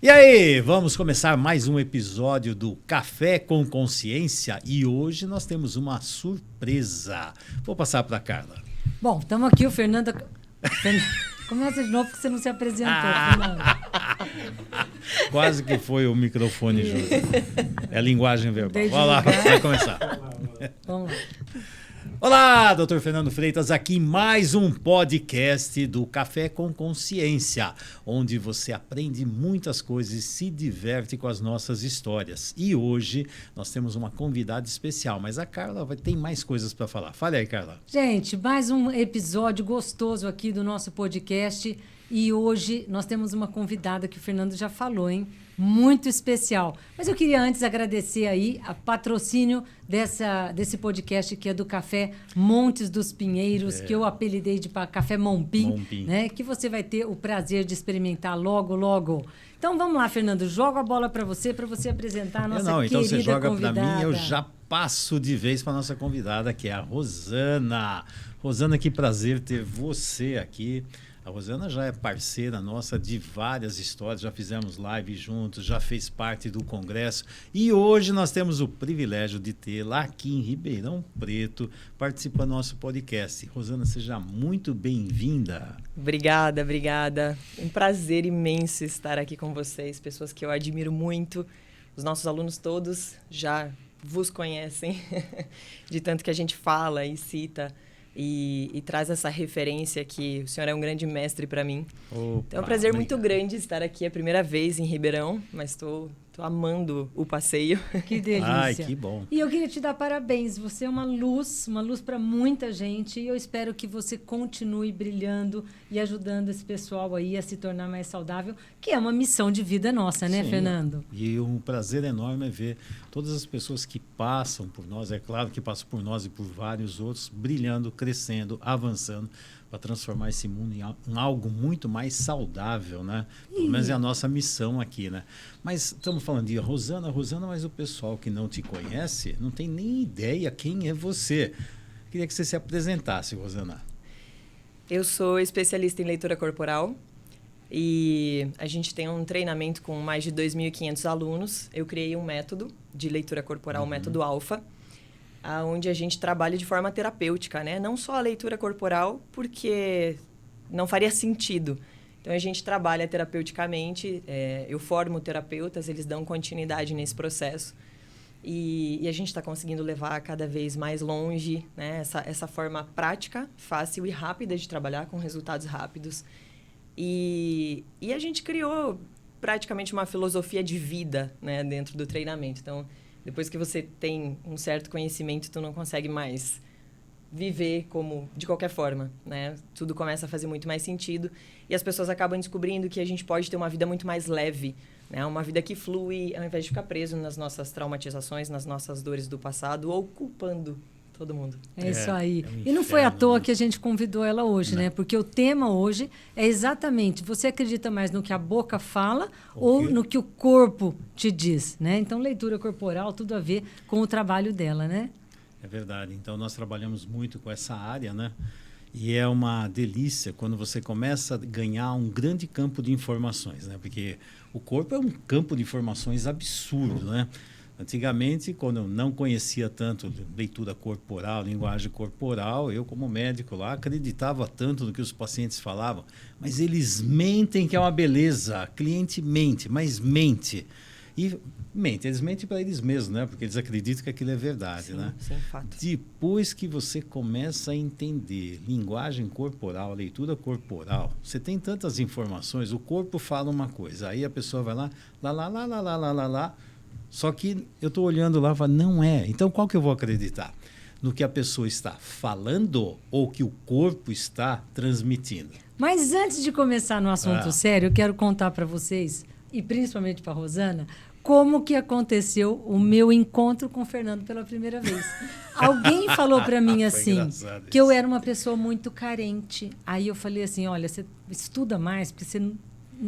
E aí, vamos começar mais um episódio do Café com Consciência e hoje nós temos uma surpresa. Vou passar para a Carla. Bom, estamos aqui, o Fernando... Começa de novo porque você não se apresentou, Fernando. Quase que foi o microfone junto. É a linguagem verbal. Desde Vamos lá, lugar. vai começar. Vamos lá. Olá, Dr. Fernando Freitas, aqui em mais um podcast do Café com Consciência, onde você aprende muitas coisas e se diverte com as nossas histórias. E hoje nós temos uma convidada especial, mas a Carla tem mais coisas para falar. Fale aí, Carla. Gente, mais um episódio gostoso aqui do nosso podcast. E hoje nós temos uma convidada que o Fernando já falou, hein? Muito especial. Mas eu queria antes agradecer aí a patrocínio desse podcast que é do Café Montes dos Pinheiros, que eu apelidei de Café Mompim, né? Que você vai ter o prazer de experimentar logo, logo. Então vamos lá, Fernando, jogo a bola para você apresentar a nossa querida então você joga convidada. para mim, eu já passo de vez para nossa convidada, que é a Rosana. Rosana, que prazer ter você aqui. A Rosana já é parceira nossa de várias histórias, já fizemos live juntos, já fez parte do congresso e hoje nós temos o privilégio de tê-la aqui em Ribeirão Preto participando do nosso podcast. Rosana, seja muito bem-vinda. Obrigada, obrigada. Um prazer imenso estar aqui com vocês, pessoas que eu admiro muito. Os nossos alunos todos já vos conhecem, de tanto que a gente fala e cita. E traz essa referência que o senhor é um grande mestre para mim. Opa, então é um prazer obrigado. Muito grande estar aqui, é a primeira vez em Ribeirão, mas estou amando o passeio. Que delícia. Ai, que bom. E eu queria te dar parabéns. Você é uma luz para muita gente. E eu espero que você continue brilhando e ajudando esse pessoal aí a se tornar mais saudável, que é uma missão de vida nossa, né, Sim. Fernando? E um prazer enorme é ver todas as pessoas que passam por nós, é claro que passam por nós e por vários outros, brilhando, crescendo, avançando, para transformar esse mundo em algo muito mais saudável, né? Pelo menos é a nossa missão aqui, né? Mas estamos falando de Rosana, mas o pessoal que não te conhece não tem nem ideia quem é você. Queria que você se apresentasse, Rosana. Eu sou especialista em leitura corporal e a gente tem um treinamento com mais de 2.500 alunos. Eu criei um método de leitura corporal, o método Alpha, onde a gente trabalha de forma terapêutica, né? Não só a leitura corporal, porque não faria sentido. Então, a gente trabalha terapeuticamente, eu formo terapeutas, eles dão continuidade nesse processo. E a gente está conseguindo levar cada vez mais longe, né? Essa forma prática, fácil e rápida de trabalhar, com resultados rápidos. E a gente criou praticamente uma filosofia de vida, né, dentro do treinamento. Então, depois que você tem um certo conhecimento, tu não consegue mais viver como de qualquer forma, né? Tudo começa a fazer muito mais sentido e as pessoas acabam descobrindo que a gente pode ter uma vida muito mais leve, né? Uma vida que flui, ao invés de ficar preso nas nossas traumatizações, nas nossas dores do passado ou culpando todo mundo. É isso aí. um E não foi à inferno, toa né? que a gente convidou ela hoje, né? Porque o tema hoje é exatamente, você acredita mais no que a boca fala ou no que o corpo te diz, né? Então, leitura corporal, tudo a ver com o trabalho dela, né? É verdade. Então, nós trabalhamos muito com essa área, né? E é uma delícia quando você começa a ganhar um grande campo de informações, né? Porque o corpo é um campo de informações absurdo, né? Antigamente, quando eu não conhecia tanto leitura corporal, linguagem corporal, eu como médico lá acreditava tanto no que os pacientes falavam, mas eles mentem que é uma beleza, cliente mente, mas mente. E mente, eles mentem para eles mesmos, né? Porque eles acreditam que aquilo é verdade, Sim, né? sim, fato. Depois que você começa a entender linguagem corporal, leitura corporal, você tem tantas informações, o corpo fala uma coisa, aí a pessoa vai lá, só que eu estou olhando lá e falo, não é. Então, qual que eu vou acreditar? No que a pessoa está falando ou que o corpo está transmitindo? Mas antes de começar no assunto sério, eu quero contar para vocês, e principalmente para a Rosana, como que aconteceu o meu encontro com o Fernando pela primeira vez. Alguém falou para mim assim, que eu era uma pessoa muito carente. Aí eu falei assim, olha, você estuda mais, porque você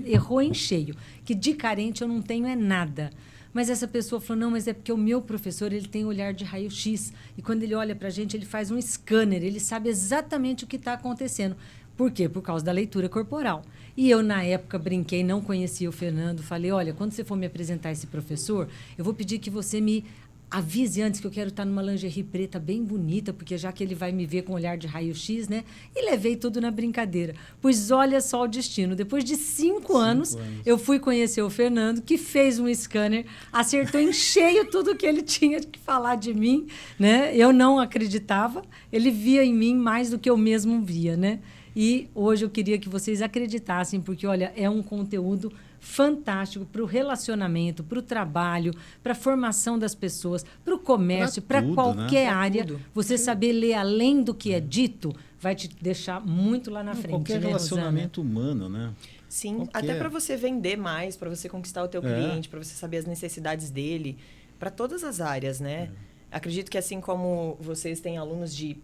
errou em cheio, que de carente eu não tenho é nada. Mas essa pessoa falou, não, mas é porque o meu professor ele tem olhar de raio-x. E quando ele olha para a gente, ele faz um scanner, ele sabe exatamente o que está acontecendo. Por quê? Por causa da leitura corporal. E eu, na época, brinquei, não conhecia o Fernando. Falei, olha, quando você for me apresentar esse professor, eu vou pedir que você me avise antes que eu quero estar numa lingerie preta bem bonita, porque já que ele vai me ver com um olhar de raio-x, né? E levei tudo na brincadeira. Pois olha só o destino. Depois de 5 anos, eu fui conhecer o Fernando, que fez um scanner, acertou em cheio tudo que ele tinha que falar de mim, né? Eu não acreditava. Ele via em mim mais do que eu mesmo via, né? E hoje eu queria que vocês acreditassem, porque, olha, é um conteúdo fantástico para o relacionamento, para o trabalho, para a formação das pessoas, para o comércio, para qualquer área. Você saber ler além do que é dito vai te deixar muito lá na frente. Qualquer relacionamento humano, né? Sim, qualquer. Até para você vender mais, para você conquistar o teu cliente, para você saber as necessidades dele, para todas as áreas, né? Acredito que assim como vocês têm alunos de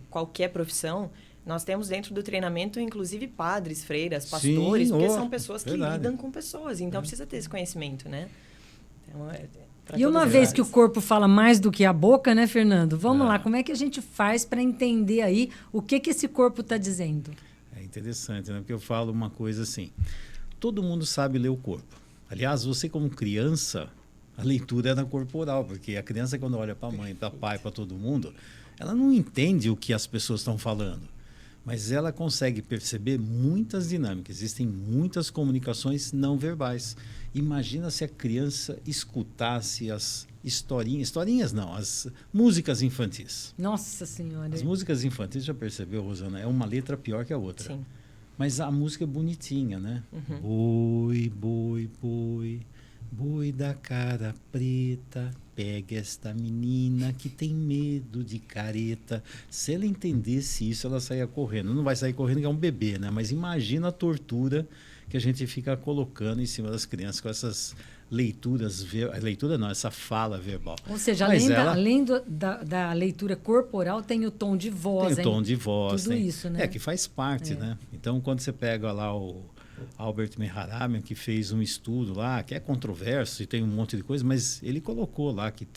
qualquer profissão, nós temos dentro do treinamento, inclusive, padres, freiras, pastores, porque são pessoas que lidam com pessoas. Então, precisa ter esse conhecimento, né? Então, e uma vez que o corpo fala mais do que a boca, né, Fernando? Vamos lá, como é que a gente faz para entender aí o que esse corpo está dizendo? É interessante, né? Porque eu falo uma coisa assim, todo mundo sabe ler o corpo. Aliás, você como criança, a leitura é na corporal, porque a criança, quando olha para a mãe, para o pai, para todo mundo, ela não entende o que as pessoas estão falando. Mas ela consegue perceber muitas dinâmicas. Existem muitas comunicações não verbais. Imagina se a criança escutasse as historinhas não, as músicas infantis. Nossa Senhora. As músicas infantis, já percebeu, Rosana? É uma letra pior que a outra. Sim. Mas a música é bonitinha, né? Boi, boi, boi, boi da cara preta, pega esta menina que tem medo de careta. Se ela entendesse isso, ela saía correndo. Não vai sair correndo que é um bebê, né? Mas imagina a tortura que a gente fica colocando em cima das crianças com essas leituras... Leitura não, essa fala verbal. Ou seja, além da leitura corporal, tem o tom de voz. Tem o tom de voz. Tudo isso, né? Que faz parte, né? Então, quando você pega lá o Albert Meharamian, que fez um estudo lá, que é controverso e tem um monte de coisa, mas ele colocou lá que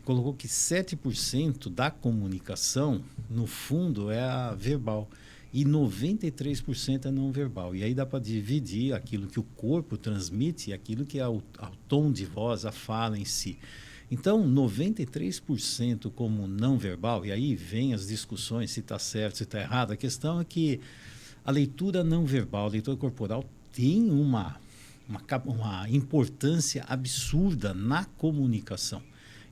colocou que 7% da comunicação, no fundo, é a verbal e 93% é não verbal. E aí dá para dividir aquilo que o corpo transmite e aquilo que é o tom de voz, a fala em si. Então, 93% como não verbal, e aí vem as discussões se está certo, se está errado. A questão é que a leitura não verbal, a leitura corporal tem uma importância absurda na comunicação.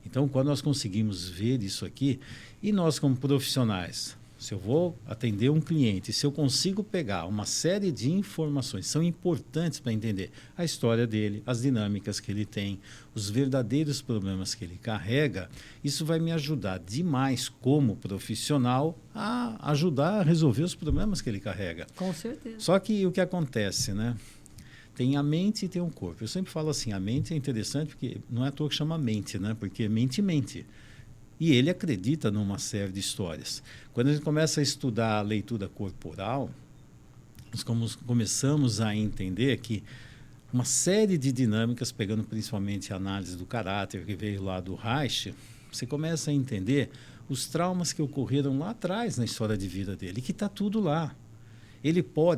Então, quando nós conseguimos ver isso aqui, e nós como profissionais, se eu vou atender um cliente, se eu consigo pegar uma série de informações, são importantes para entender a história dele, as dinâmicas que ele tem, os verdadeiros problemas que ele carrega, isso vai me ajudar demais como profissional a ajudar a resolver os problemas que ele carrega. Com certeza. Só que o que acontece, né? Tem a mente e tem o corpo. Eu sempre falo assim, a mente é interessante porque não é à toa que chama mente, né? Porque mente. E ele acredita numa série de histórias. Quando a gente começa a estudar a leitura corporal, nós começamos a entender que uma série de dinâmicas, pegando principalmente a análise do caráter que veio lá do Reich, você começa a entender os traumas que ocorreram lá atrás na história de vida dele, que está tudo lá.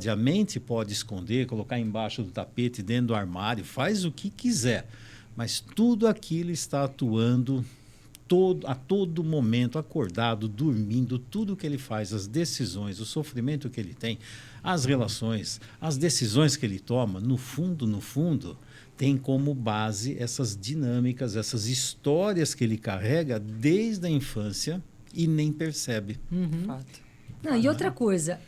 A mente pode esconder, colocar embaixo do tapete, dentro do armário, faz o que quiser, mas tudo aquilo está atuando a todo momento, acordado, dormindo, tudo que ele faz, as decisões, o sofrimento que ele tem, as relações, as decisões que ele toma, no fundo, tem como base essas dinâmicas, essas histórias que ele carrega desde a infância e nem percebe. Fato. Não, e outra coisa,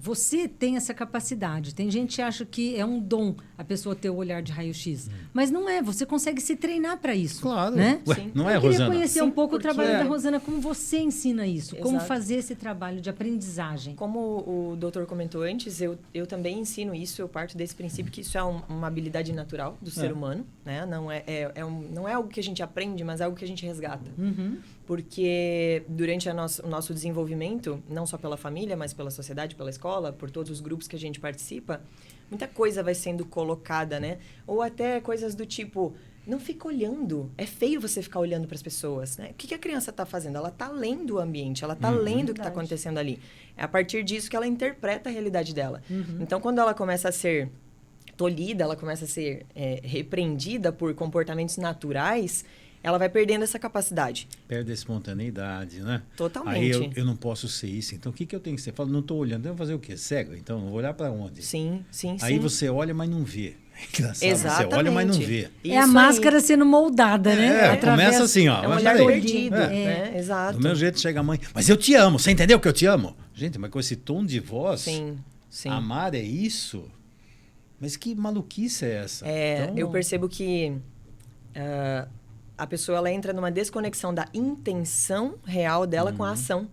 você tem essa capacidade. Tem gente que acha que é um dom a pessoa ter o olhar de raio-x. Mas não é, você consegue se treinar para isso. Claro. Né? Ué, não é, Eu queria Rosana? conhecer um pouco o trabalho da Rosana, como você ensina isso, como Exato. fazer esse trabalho de aprendizagem. Como o doutor comentou antes, eu também ensino isso, eu parto desse princípio que isso é uma habilidade natural do ser humano, né? Não é algo que a gente aprende, mas é algo que a gente resgata. Porque durante o nosso desenvolvimento, não só pela família, mas pela sociedade, pela escola, por todos os grupos que a gente participa, muita coisa vai sendo colocada, né? Ou até coisas do tipo, não fica olhando. É feio você ficar olhando para as pessoas, né? O que a criança está fazendo? Ela está lendo o ambiente, ela está lendo o que está acontecendo ali. É a partir disso que ela interpreta a realidade dela. Então, quando ela começa a ser tolhida, ela começa a ser repreendida por comportamentos naturais, ela vai perdendo essa capacidade. Perde a espontaneidade, né? Totalmente. Aí eu não posso ser isso. Então, o que eu tenho que ser? Fala, não estou olhando. Eu vou fazer o quê? Cego? Então, vou olhar para onde? Sim. Aí você olha, mas não vê. Engraçado. Exatamente. Você olha, mas não vê. É a máscara sendo moldada, né? Começa assim, ó. É um Mas olhar peraí. perdido. Né? Exato. Do meu jeito chega a mãe, mas eu te amo. Você entendeu que eu te amo? Gente, mas com esse tom de voz, Sim. amar é isso? Mas que maluquice é essa? Então, Eu percebo que a pessoa ela entra numa desconexão da intenção real dela com a ação.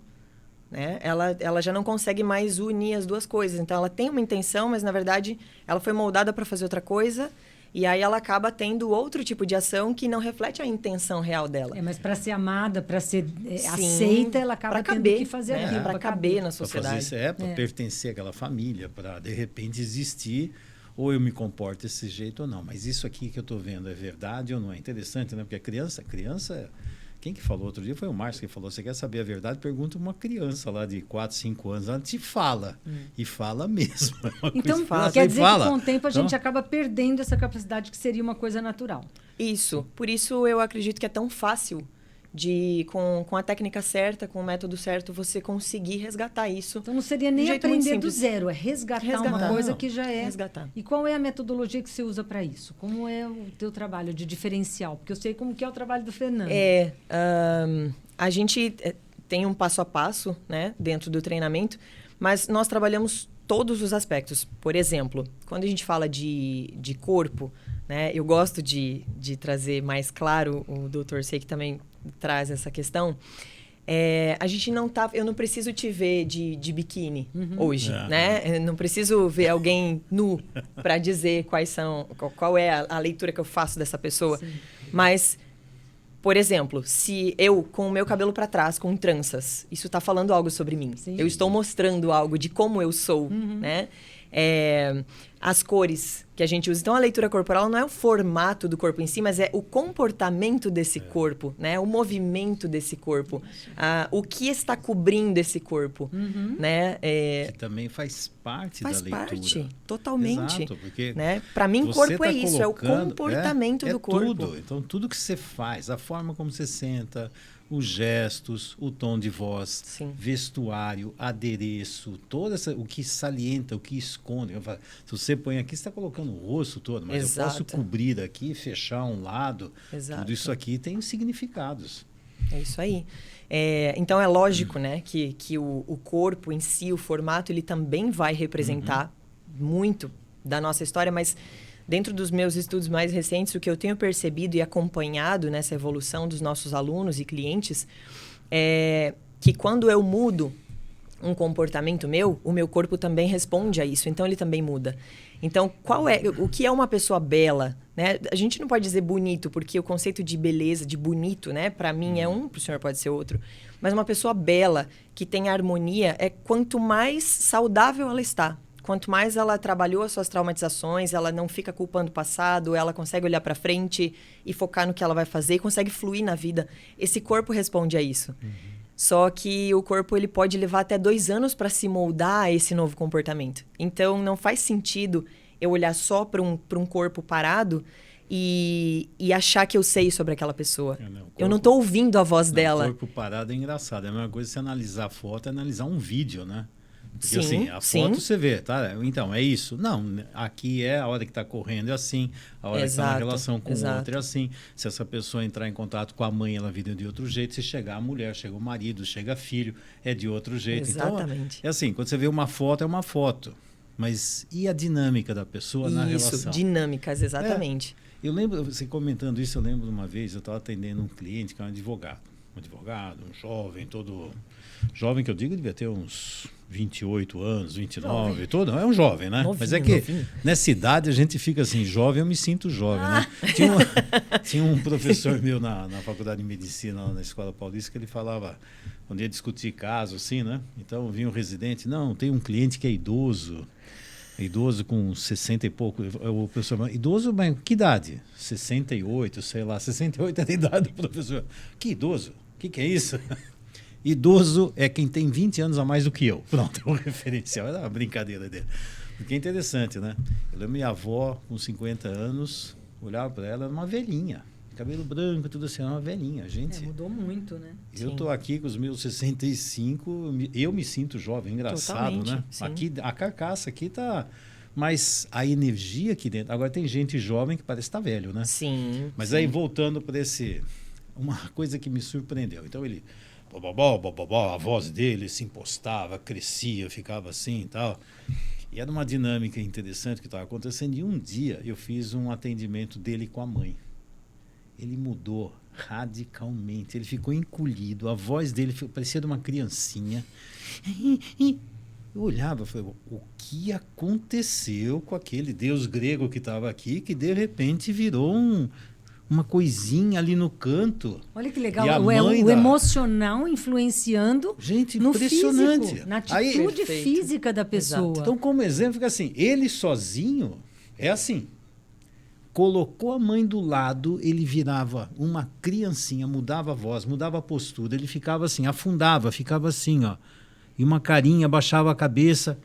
Né? Ela já não consegue mais unir as duas coisas. Então, ela tem uma intenção, mas, na verdade, ela foi moldada para fazer outra coisa. E aí, ela acaba tendo outro tipo de ação que não reflete a intenção real dela. Mas para ser amada, para ser aceita, ela acaba tendo que fazer aquilo. Para caber na sociedade. Para pertencer àquela família, para, de repente, existir... Ou eu me comporto desse jeito ou não. Mas isso aqui que eu estou vendo é verdade ou não? É interessante, né? Porque a criança... Quem que falou outro dia? Foi o Márcio que falou, você quer saber a verdade? Pergunta uma criança lá de 4, 5 anos. Ela te fala. E fala mesmo. Então, quer dizer que com o tempo a gente acaba perdendo essa capacidade que seria uma coisa natural. Isso. Por isso eu acredito que é tão fácil de, com a técnica certa, com o método certo, você conseguir resgatar isso. Então não seria nem aprender do zero, é resgatar uma coisa que já é. Resgatar. E qual é a metodologia que você usa para isso? Como é o teu trabalho de diferencial? Porque eu sei como que é o trabalho do Fernando. A gente tem um passo a passo, né, dentro do treinamento, mas nós trabalhamos todos os aspectos. Por exemplo, quando a gente fala de corpo, né, eu gosto de trazer mais claro, o Dr. Seik também traz essa questão. A gente não tá... Eu não preciso te ver de biquíni hoje, né? Eu não preciso ver alguém nu para dizer qual é a leitura que eu faço dessa pessoa. Sim. Mas, por exemplo, se eu, com o meu cabelo para trás, com tranças, isso está falando algo sobre mim. Sim. Eu estou mostrando algo de como eu sou, né? As cores que a gente usa. Então, a leitura corporal não é o formato do corpo em si, mas é o comportamento desse corpo, né? O movimento desse corpo. O que está cobrindo esse corpo, né? Que também faz parte da leitura. Faz parte, totalmente. Exato, porque né? Para mim, corpo é isso, é o comportamento do corpo. Tudo. Então, tudo que você faz, a forma como você senta, os gestos, o tom de voz, sim, vestuário, adereço, o que salienta, o que esconde. Se você põe aqui, você está colocando o rosto todo, mas exato, eu posso cobrir aqui, fechar um lado. Exato. Tudo isso aqui tem significados. É isso aí. Então, é lógico, né, que o corpo em si, o formato, ele também vai representar muito da nossa história, mas... Dentro dos meus estudos mais recentes, o que eu tenho percebido e acompanhado nessa evolução dos nossos alunos e clientes é que quando eu mudo um comportamento meu, o meu corpo também responde a isso. Então, ele também muda. Então, o que é uma pessoa bela? Né? A gente não pode dizer bonito, porque o conceito de beleza, de bonito, né? Para mim é um, para o senhor pode ser outro. Mas uma pessoa bela, que tem harmonia, é quanto mais saudável ela está. Quanto mais ela trabalhou as suas traumatizações, ela não fica culpando o passado, ela consegue olhar para frente e focar no que ela vai fazer e consegue fluir na vida. Esse corpo responde a isso. Só que o corpo ele pode levar até 2 anos para se moldar a esse novo comportamento. Então, não faz sentido eu olhar só para um corpo parado e achar que eu sei sobre aquela pessoa. Eu não estou ouvindo a voz dela. O corpo parado é engraçado. É a mesma coisa que você analisar a foto e analisar um vídeo, né? Porque sim, assim, a foto você vê, tá? Então, é isso. Não, aqui é a hora que está correndo é assim, a hora que está na relação com o outro é assim. Se essa pessoa entrar em contato com a mãe, ela vira de outro jeito. Se chegar a mulher, chega o marido, chega filho, é de outro jeito. Exatamente. Então, é assim, quando você vê uma foto, é uma foto. Mas e a dinâmica da pessoa na relação? Isso, dinâmicas, exatamente. Eu lembro, você comentando isso, eu lembro de uma vez, eu estava atendendo um cliente que é um advogado. Um jovem, todo... Jovem que eu digo devia ter uns 28 anos, 29, todo, é um jovem, né? Novinho, mas é que nessa idade a gente fica assim, jovem, eu me sinto jovem, né? Tinha um professor meu na faculdade de medicina, lá na Escola Paulista, que ele falava, quando ia discutir caso, assim, né? Então vinha um residente, não, tem um cliente que é idoso, Idoso com 60 e pouco. O professor, idoso, mas que idade? 68, sei lá. 68 é a idade do professor. Que idoso? O que é isso? Idoso é quem tem 20 anos a mais do que eu. Pronto, é um referencial. Era uma brincadeira dele. Porque é interessante, né? Eu lembro minha avó, com 50 anos, olhava para ela, era uma velhinha. Cabelo branco, tudo assim, era uma velhinha. Gente, mudou muito, né? Eu tô aqui com os meus 65, eu me sinto jovem, engraçado, totalmente, né? sim. Aqui, a carcaça aqui tá... Mas a energia aqui dentro... Agora tem gente jovem que parece estar velho, né? Sim. Mas sim. aí, voltando para esse... Uma coisa que me surpreendeu. Então, ele... a voz dele se impostava, crescia, ficava assim e tal. E era uma dinâmica interessante que estava acontecendo. E um dia eu fiz um atendimento dele com a mãe. Ele mudou radicalmente. Ele ficou encolhido. A voz dele parecia de uma criancinha. Eu olhava e falei, o que aconteceu com aquele deus grego que estava aqui, que de repente virou uma coisinha ali no canto? Olha que legal, E a o mãe emocional influenciando Gente, no impressionante. físico, na Aí, atitude perfeito. física da pessoa. então, como exemplo, fica assim, ele sozinho é assim. Colocou a mãe do lado, ele virava uma criancinha, mudava a voz, mudava a postura, ele ficava assim, afundava, ficava assim, ó. E uma carinha, baixava a cabeça.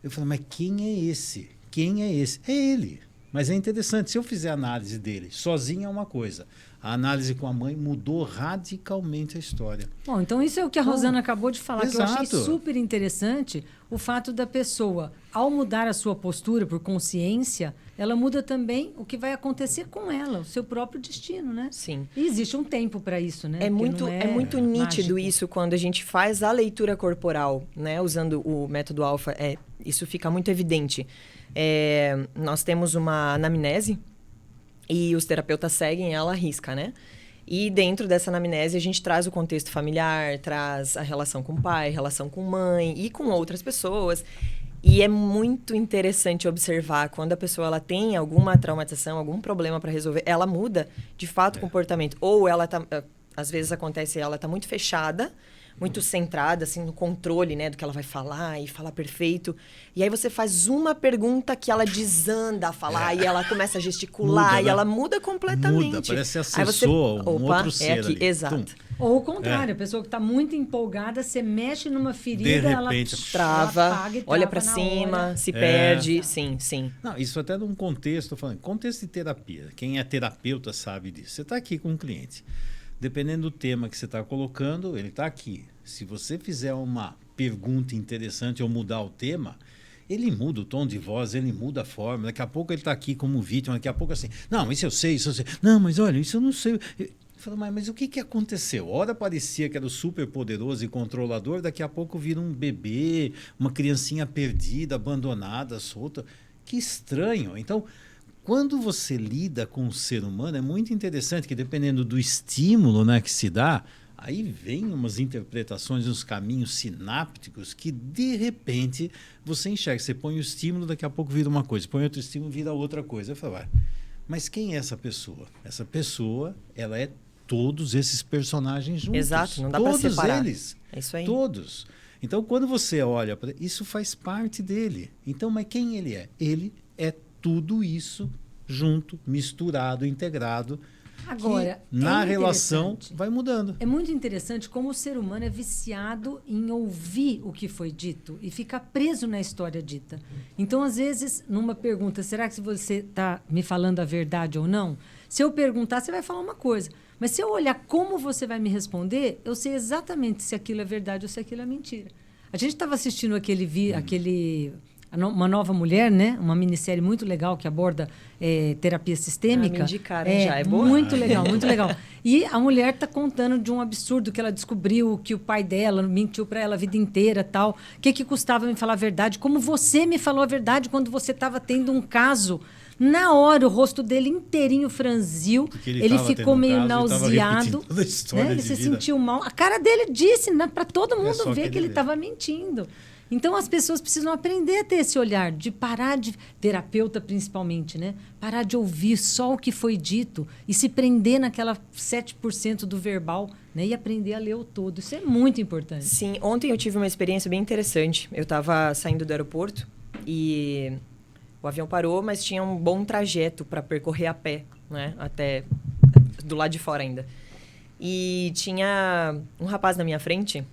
Eu falei, mas quem é esse? Quem é esse? É ele. Mas é interessante, se eu fizer a análise dele sozinho é uma coisa. A análise com a mãe mudou radicalmente a história. Bom, então isso é o que a Rosana acabou de falar, que eu achei exato. super interessante, o fato da pessoa, ao mudar a sua postura por consciência, ela muda também o que vai acontecer com ela, o seu próprio destino, né? Sim. E existe um tempo para isso, né? É Porque muito, não é muito nítido mágico. isso quando a gente faz a leitura corporal, né? Usando o método alfa, isso fica muito evidente. Nós temos uma anamnese e os terapeutas seguem ela à risca, né? E dentro dessa anamnese a gente traz o contexto familiar, traz a relação com o pai, relação com mãe e com outras pessoas. E é muito interessante observar quando a pessoa ela tem alguma traumatização, algum problema para resolver, ela muda de fato o comportamento. Ou ela tá, às vezes acontece, ela tá muito fechada, muito centrada assim no controle, né, do que ela vai falar e falar perfeito. E aí você faz uma pergunta que ela desanda a falar e ela começa a gesticular Muda, e né? ela muda completamente. Muda, parece Aí você, acessou um outro ser aqui, ali. exato. Tum. Ou o contrário, a pessoa que está muito empolgada, você mexe numa ferida, De ela repente, Trava, ela apaga e olha trava para na cima, hora. se perde, sim, sim. Não, isso até num contexto, falando, contexto de terapia. Quem é terapeuta sabe disso. Você está aqui com um cliente. Dependendo do tema que você está colocando, ele está aqui. Se você fizer uma pergunta interessante ou mudar o tema, ele muda o tom de voz, ele muda a forma. Daqui a pouco ele está aqui como vítima, daqui a pouco assim, não, isso eu sei, isso eu sei. Não, mas olha, isso eu não sei. Eu falo, mas o que aconteceu? Ora parecia que era o super poderoso e controlador, daqui a pouco vira um bebê, uma criancinha perdida, abandonada, solta. Que estranho. Então, quando você lida com o ser humano, é muito interessante que dependendo do estímulo, né, que se dá, aí vem umas interpretações, uns caminhos sinápticos que, de repente, você enxerga. Você põe o estímulo, daqui a pouco vira uma coisa. Põe outro estímulo, vira outra coisa. Eu falo, mas quem é essa pessoa? Essa pessoa, ela é todos esses personagens juntos. Exato, não dá para separar. Todos eles. É isso aí. Todos. Então, quando você olha para isso, faz parte dele. Então, mas quem ele é? Ele é tudo isso junto, misturado, integrado. Agora, na relação interessante. vai mudando. É muito interessante como o ser humano é viciado em ouvir o que foi dito e ficar preso na história dita. Então, às vezes, numa pergunta, será que você está me falando a verdade ou não? Se eu perguntar, você vai falar uma coisa. Mas se eu olhar como você vai me responder, eu sei exatamente se aquilo é verdade ou se aquilo é mentira. A gente estava assistindo uma Nova Mulher, né? Uma minissérie muito legal que aborda terapia sistêmica. Me indicaram já, é boa? Muito legal, muito legal. E a mulher está contando de um absurdo que ela descobriu, que o pai dela mentiu para ela a vida inteira, tal. O que custava me falar a verdade? Como você me falou a verdade quando você estava tendo um caso. Na hora, o rosto dele inteirinho franziu, ele ficou meio nauseado, né? Ele se sentiu mal. A cara dele disse, né, para todo mundo ver que ele estava mentindo. Então, as pessoas precisam aprender a ter esse olhar, de parar de... Terapeuta, principalmente, né? Parar de ouvir só o que foi dito e se prender naquela 7% do verbal, né? E aprender a ler o todo. Isso é muito importante. Sim, ontem eu tive uma experiência bem interessante. Eu estava saindo do aeroporto E o avião parou, mas tinha um bom trajeto para percorrer a pé, né? Até do lado de fora ainda. E tinha um rapaz na minha frente.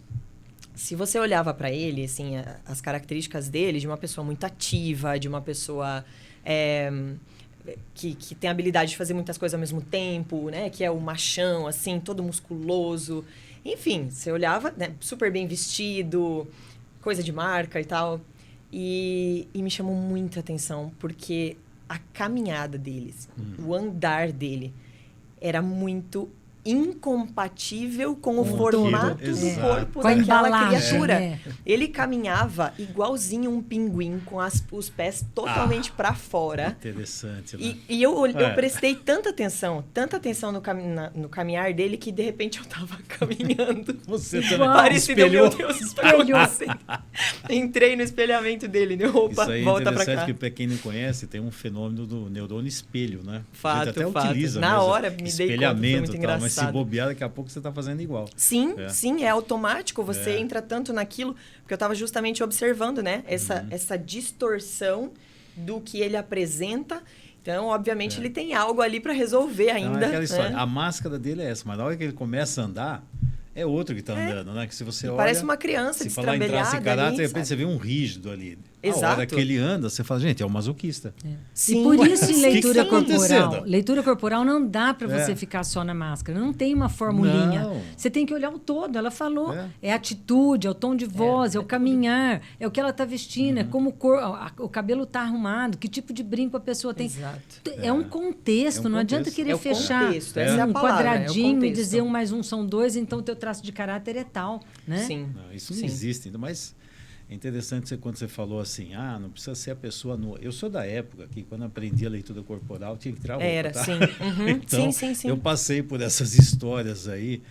Se você olhava para ele, assim, as características dele, de uma pessoa muito ativa, de uma pessoa que tem a habilidade de fazer muitas coisas ao mesmo tempo, né? Que é o machão, assim, todo musculoso. Enfim, você olhava, né? Super bem vestido, coisa de marca e tal. E me chamou muita atenção, porque a caminhada deles, o andar dele, era muito incompatível com o formato do corpo daquela criatura. Ele caminhava igualzinho um pinguim, com os pés totalmente para fora. Interessante, né? E eu prestei tanta atenção no caminhar dele, que de repente eu tava caminhando. Você também parecido, espelhou. Meu Deus, espelhou. Entrei no espelhamento dele, né? Opa, isso aí volta é interessante, pra cá. que para quem não conhece, tem um fenômeno do neurônio espelho, né? Fato, a gente até fato. utiliza Na mesmo, hora, me dei conta, foi espelhamento muito e tal, engraçado. mas se bobear, daqui a pouco você está fazendo igual. Sim, é automático, você entra tanto naquilo, porque eu estava justamente observando, né? Essa distorção do que ele apresenta. Então, obviamente, ele tem algo ali para resolver ainda. Não, é aquela história. Né? A máscara dele é essa, mas na hora que ele começa a andar, é outro que está andando, né? Que se você olha... Parece uma criança destrambelhada. Se falar em traço e caráter, de repente você vê um rígido ali. Exato. A hora que ele anda, você fala, gente, é um masoquista. Sim. E por isso, em leitura corporal, leitura corporal não dá para você ficar só na máscara. Não tem uma formulinha. Não. Você tem que olhar o todo. Ela falou. É a atitude, é o tom de voz, é o caminhar, é o que ela está vestindo, é como o cabelo está arrumado, que tipo de brinco a pessoa tem. Exato. É um contexto. Não adianta querer fechar um quadradinho e dizer 1 mais 1 são 2, então o teu traço de caráter é tal. Né? Sim. Não, isso não existe, mas... É interessante quando você falou assim, não precisa ser a pessoa nua. Eu sou da época que, quando aprendi a leitura corporal, tinha que tirar roupa. Era, tá? sim. Uhum. Então, sim. eu passei por essas histórias aí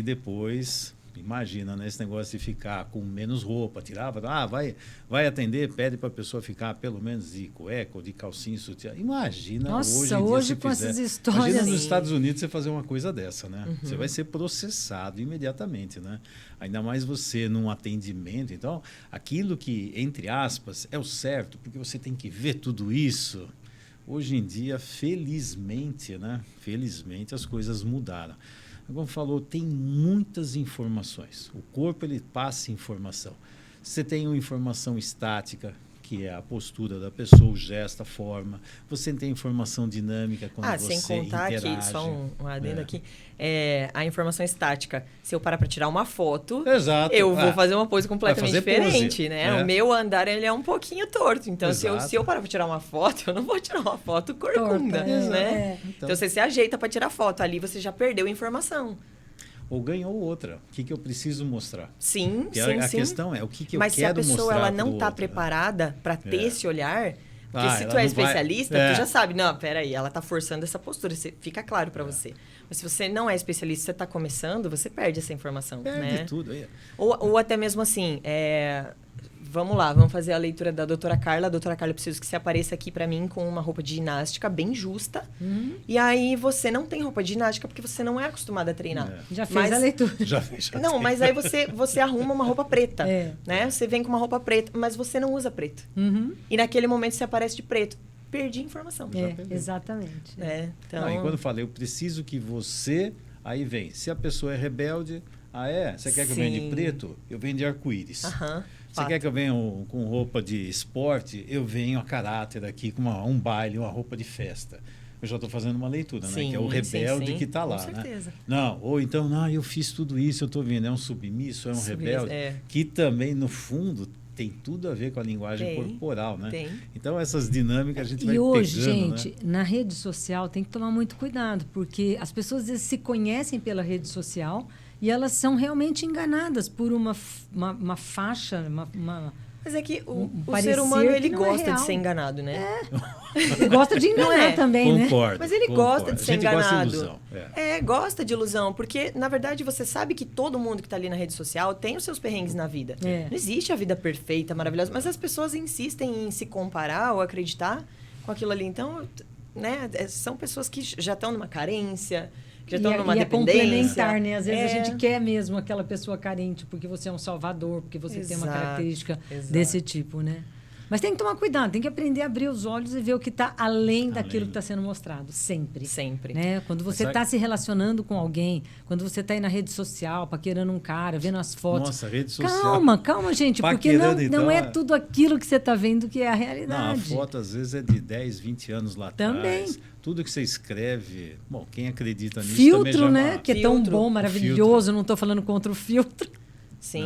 depois, imagina, né, esse negócio de ficar com menos roupa, tirava, vai atender, pede para a pessoa ficar pelo menos de cueca ou de calcinha, sutiã. Imagina. Nossa, hoje com fizer. essas histórias. Imagina nos Estados Unidos você fazer uma coisa dessa, né? Você vai ser processado imediatamente, né? Ainda mais você num atendimento. Então, aquilo que, entre aspas, é o certo, porque você tem que ver tudo isso. Hoje em dia, felizmente, né? Felizmente as coisas mudaram. Como falou, tem muitas informações. O corpo, ele passa informação. Você tem uma informação estática, que é a postura da pessoa, o gesto, a forma. Você tem informação dinâmica quando você sem contar interage. aqui, só um adendo aqui, a informação estática. Se eu parar para tirar uma foto, exato. Eu vou fazer uma pose completamente diferente, pose. né? O meu andar, ele é um pouquinho torto. Então, se eu parar para tirar uma foto, eu não vou tirar uma foto corcunda, né? Então, você se ajeita para tirar foto. Ali, você já perdeu a informação. Ou ganhou outra. O que eu preciso mostrar? Sim. A questão é o que eu quero mostrar. Mas se a pessoa ela não está preparada para ter esse olhar, porque se tu é especialista, tu já sabe, não, peraí, ela está forçando essa postura, fica claro para você. Mas se você não é especialista, você está começando, você perde essa informação. Perde tudo. Ou até mesmo assim, vamos lá, vamos fazer a leitura da doutora Carla. A doutora Carla, eu preciso que você apareça aqui para mim com uma roupa de ginástica bem justa. E aí você não tem roupa de ginástica porque você não é acostumada a treinar. Já fez a leitura. Já não, mas aí você arruma uma roupa preta. Né? Você vem com uma roupa preta, mas você não usa preto. E naquele momento você aparece de preto. Perdi a informação. Exatamente. Então... e quando eu falei, eu preciso que você... Aí vem, se a pessoa é rebelde... Você quer que eu venha de preto? Eu venho de arco-íris. Você quer que eu venha com roupa de esporte? Eu venho a caráter aqui com um baile, uma roupa de festa. Eu já estou fazendo uma leitura, né? Que é o rebelde que está lá. Com certeza. Né? Não, ou então, eu fiz tudo isso, eu estou vendo. É um submisso, é um rebelde. Que também, no fundo, tem tudo a ver com a linguagem corporal, né? Então, essas dinâmicas a gente vai pegando. E hoje, gente, na rede social tem que tomar muito cuidado, porque as pessoas às vezes se conhecem pela rede social e elas são realmente enganadas por uma faixa, Mas é que o ser humano, ele gosta de ser enganado, né? Gosta de enganar também, concordo, né? Mas ele gosta de ser enganado. Gosta de ilusão. Gosta de ilusão. Porque, na verdade, você sabe que todo mundo que está ali na rede social tem os seus perrengues na vida. Não existe a vida perfeita, maravilhosa. Mas as pessoas insistem em se comparar ou acreditar com aquilo ali. Então, né? São pessoas que já estão numa carência... Já estão numa dependência. É complementar, né? Às vezes a gente quer mesmo aquela pessoa carente, porque você é um salvador, porque você tem uma característica desse tipo, né? Mas tem que tomar cuidado, tem que aprender a abrir os olhos e ver o que está além daquilo que está sendo mostrado, sempre. Sempre. Né? Quando você está se relacionando com alguém, quando você está aí na rede social, paquerando um cara, vendo as fotos. Nossa, rede social. Calma, gente, porque não é tudo aquilo que você está vendo que é a realidade. Não, a foto às vezes é de 10, 20 anos lá também. atrás. Tudo que você escreve, bom, quem acredita nisso filtro, também já né? Que é tão bom, maravilhoso, não estou falando contra o filtro. Sim.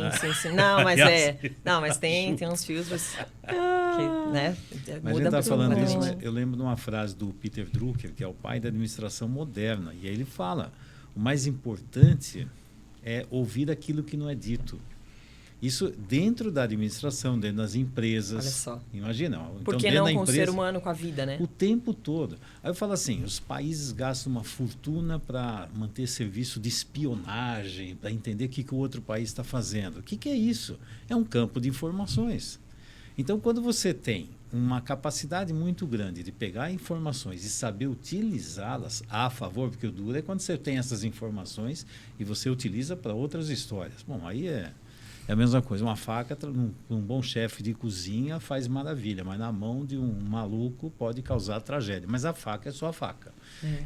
Não, mas tem uns filtros que, né? Mas a gente está falando isso, né? Eu lembro de uma frase do Peter Drucker, que é o pai da administração moderna, e aí ele fala: o mais importante é ouvir aquilo que não é dito. Isso dentro da administração, dentro das empresas. Olha só. Imagina. Porque então, não com empresa, o ser humano, com a vida, né? O tempo todo. Aí eu falo assim, os países gastam uma fortuna para manter serviço de espionagem, para entender o que o outro país está fazendo. O que é isso? É um campo de informações. Então, quando você tem uma capacidade muito grande de pegar informações e saber utilizá-las a favor, porque o duro é quando você tem essas informações e você utiliza para outras histórias. Bom, aí é a mesma coisa. Uma faca, um bom chefe de cozinha faz maravilha, mas na mão de um maluco pode causar tragédia. Mas a faca é só a faca.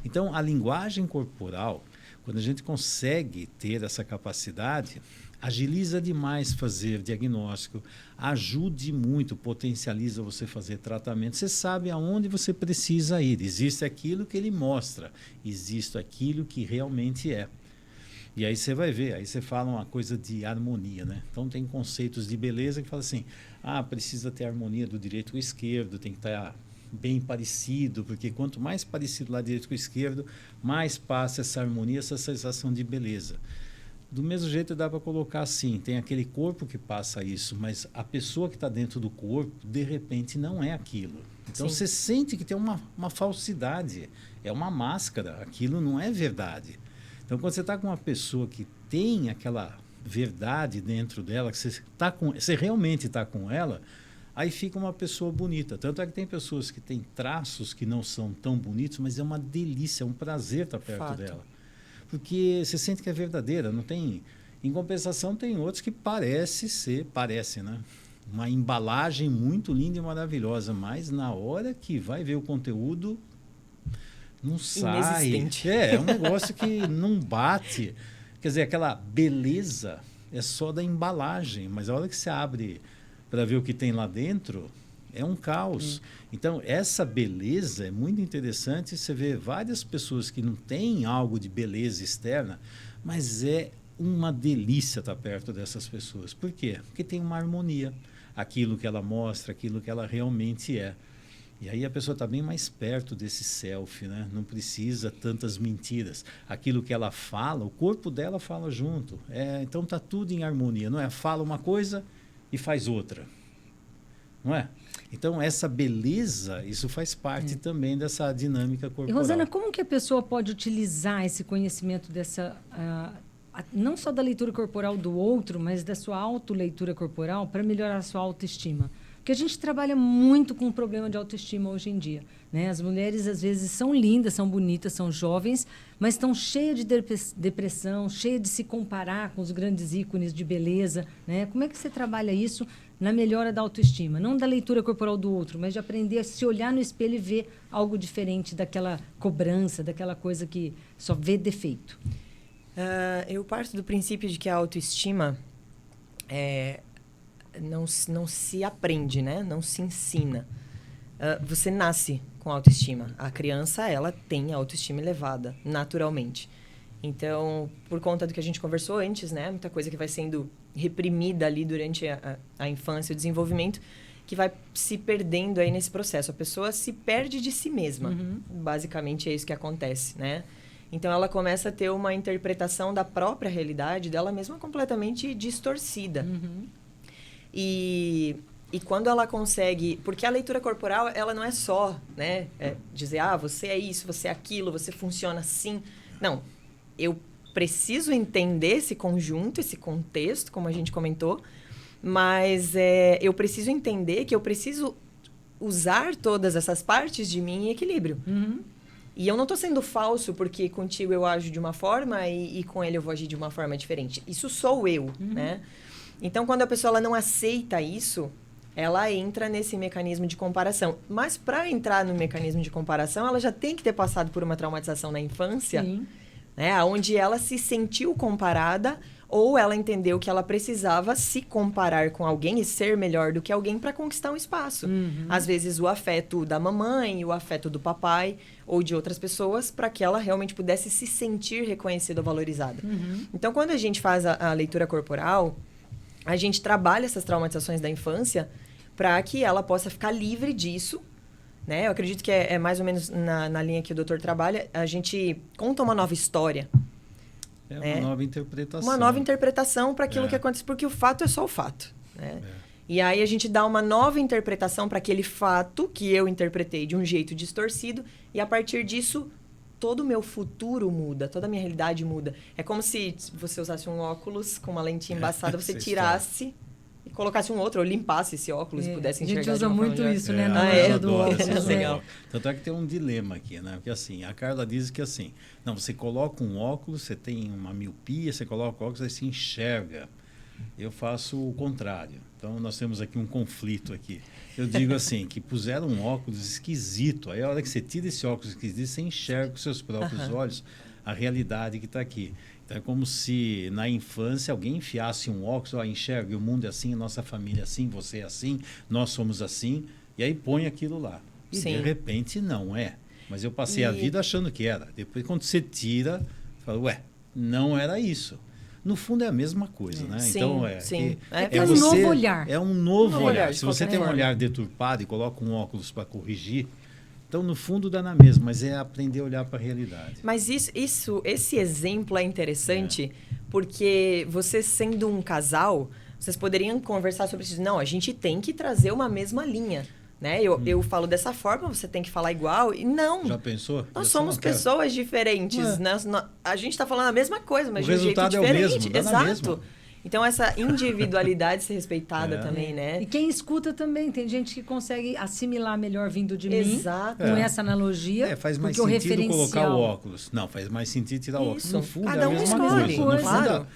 Então, a linguagem corporal, quando a gente consegue ter essa capacidade, agiliza demais fazer diagnóstico, ajude muito, potencializa você fazer tratamento. Você sabe aonde você precisa ir. Existe aquilo que ele mostra, existe aquilo que realmente é. E aí você vai ver, aí você fala uma coisa de harmonia, né? Então tem conceitos de beleza que falam assim, precisa ter harmonia do direito com o esquerdo, tem que estar bem parecido, porque quanto mais parecido lá direito com o esquerdo, mais passa essa harmonia, essa sensação de beleza. Do mesmo jeito dá para colocar assim, tem aquele corpo que passa isso, mas a pessoa que está dentro do corpo, de repente, não é aquilo. Então você sente que tem uma falsidade, é uma máscara, aquilo não é verdade. Então, quando você está com uma pessoa que tem aquela verdade dentro dela, que você realmente está com ela, aí fica uma pessoa bonita. Tanto é que tem pessoas que têm traços que não são tão bonitos, mas é uma delícia, é um prazer estar perto dela. Porque você sente que é verdadeira, não tem... Em compensação, tem outros que parece, né? Uma embalagem muito linda e maravilhosa, mas na hora que vai ver o conteúdo... Não sai. É um negócio que não bate. Quer dizer, aquela beleza é só da embalagem, mas a hora que você abre para ver o que tem lá dentro, é um caos. Então, essa beleza é muito interessante. Você vê várias pessoas que não têm algo de beleza externa, mas é uma delícia estar perto dessas pessoas. Por quê? Porque tem uma harmonia. Aquilo que ela mostra, aquilo que ela realmente é. E aí a pessoa está bem mais perto desse selfie, né? Não precisa tantas mentiras. Aquilo que ela fala, o corpo dela fala junto. Então está tudo em harmonia, não é? Fala uma coisa e faz outra, não é? Então essa beleza, isso faz parte também dessa dinâmica corporal. E Rosana, como que a pessoa pode utilizar esse conhecimento dessa... não só da leitura corporal do outro, mas da sua autoleitura corporal para melhorar a sua autoestima? Porque a gente trabalha muito com o problema de autoestima hoje em dia, né? As mulheres, às vezes, são lindas, são bonitas, são jovens, mas estão cheias de depressão, cheias de se comparar com os grandes ícones de beleza, né? Como é que você trabalha isso na melhora da autoestima? Não da leitura corporal do outro, mas de aprender a se olhar no espelho e ver algo diferente daquela cobrança, daquela coisa que só vê defeito. Eu parto do princípio de que a autoestima não se aprende, né? Não se ensina. Você nasce com autoestima. A criança, ela tem autoestima elevada, naturalmente. Então, por conta do que a gente conversou antes, né? Muita coisa que vai sendo reprimida ali durante a infância e o desenvolvimento, que vai se perdendo aí nesse processo. A pessoa se perde de si mesma. Basicamente, é isso que acontece, né? Então, ela começa a ter uma interpretação da própria realidade dela mesma completamente distorcida. E quando ela consegue... Porque a leitura corporal, ela não é só, né? Dizer, você é isso, você é aquilo, você funciona assim. Não. Eu preciso entender esse conjunto, esse contexto, como a gente comentou, mas eu preciso entender que eu preciso usar todas essas partes de mim em equilíbrio. E eu não estou sendo falso porque contigo eu ajo de uma forma e com ele eu vou agir de uma forma diferente. Isso sou eu, né? Então, quando a pessoa ela não aceita isso, ela entra nesse mecanismo de comparação. Mas para entrar no mecanismo de comparação, ela já tem que ter passado por uma traumatização na infância, né, onde ela se sentiu comparada ou ela entendeu que ela precisava se comparar com alguém e ser melhor do que alguém para conquistar um espaço. Às vezes o afeto da mamãe, o afeto do papai ou de outras pessoas, para que ela realmente pudesse se sentir reconhecida ou valorizada. Então, quando a gente faz a leitura corporal, a gente trabalha essas traumatizações da infância para que ela possa ficar livre disso, né? Eu acredito que é mais ou menos na linha que o doutor trabalha. A gente conta uma nova história. É uma nova interpretação. Uma nova interpretação para aquilo que acontece, porque o fato é só o fato, né? E aí a gente dá uma nova interpretação para aquele fato que eu interpretei de um jeito distorcido, e a partir disso todo o meu futuro muda, toda a minha realidade muda. É como se você usasse um óculos com uma lente embaçada, você tirasse e colocasse um outro, ou limpasse esse óculos e pudesse enxergar. A gente usa muito isso, né? Eu adoro essas legal. Tanto é que tem um dilema aqui, né? Porque assim, a Carla diz que assim, não, você coloca um óculos, você tem uma miopia, você coloca o óculos, aí se enxerga. Eu faço o contrário. Então, nós temos aqui um conflito aqui. Eu digo assim, que puseram um óculos esquisito. Aí, a hora que você tira esse óculos esquisito, você enxerga com seus próprios olhos a realidade que está aqui. Então, é como se, na infância, alguém enfiasse um óculos, enxerga, o mundo é assim, a nossa família é assim, você é assim, nós somos assim, e aí põe aquilo lá. E, de repente, não é. Mas eu passei a vida achando que era. Depois, quando você tira, fala, não era isso. No fundo é a mesma coisa, né? Sim, então sim. É um novo olhar. É um novo olhar. Se você tem um forma. olhar deturpado e coloca um óculos para corrigir, então no fundo dá na mesma, mas é aprender a olhar para a realidade. Mas esse exemplo é interessante porque você sendo um casal, vocês poderiam conversar sobre isso. Não, a gente tem que trazer uma mesma linha. Né? Eu falo dessa forma, você tem que falar igual. E não. Já pensou? Nós somos pessoas diferentes. Né? A gente está falando a mesma coisa, mas o de um jeito resultado diferente. É o mesmo, dá na mesma. Então, essa individualidade ser respeitada também, né? E quem escuta também. Tem gente que consegue assimilar melhor vindo de mim. Com essa analogia. Faz mais porque sentido colocar o óculos. Não, faz mais sentido tirar o óculos. No fundo, cada é a mesma escolhe, coisa. Claro.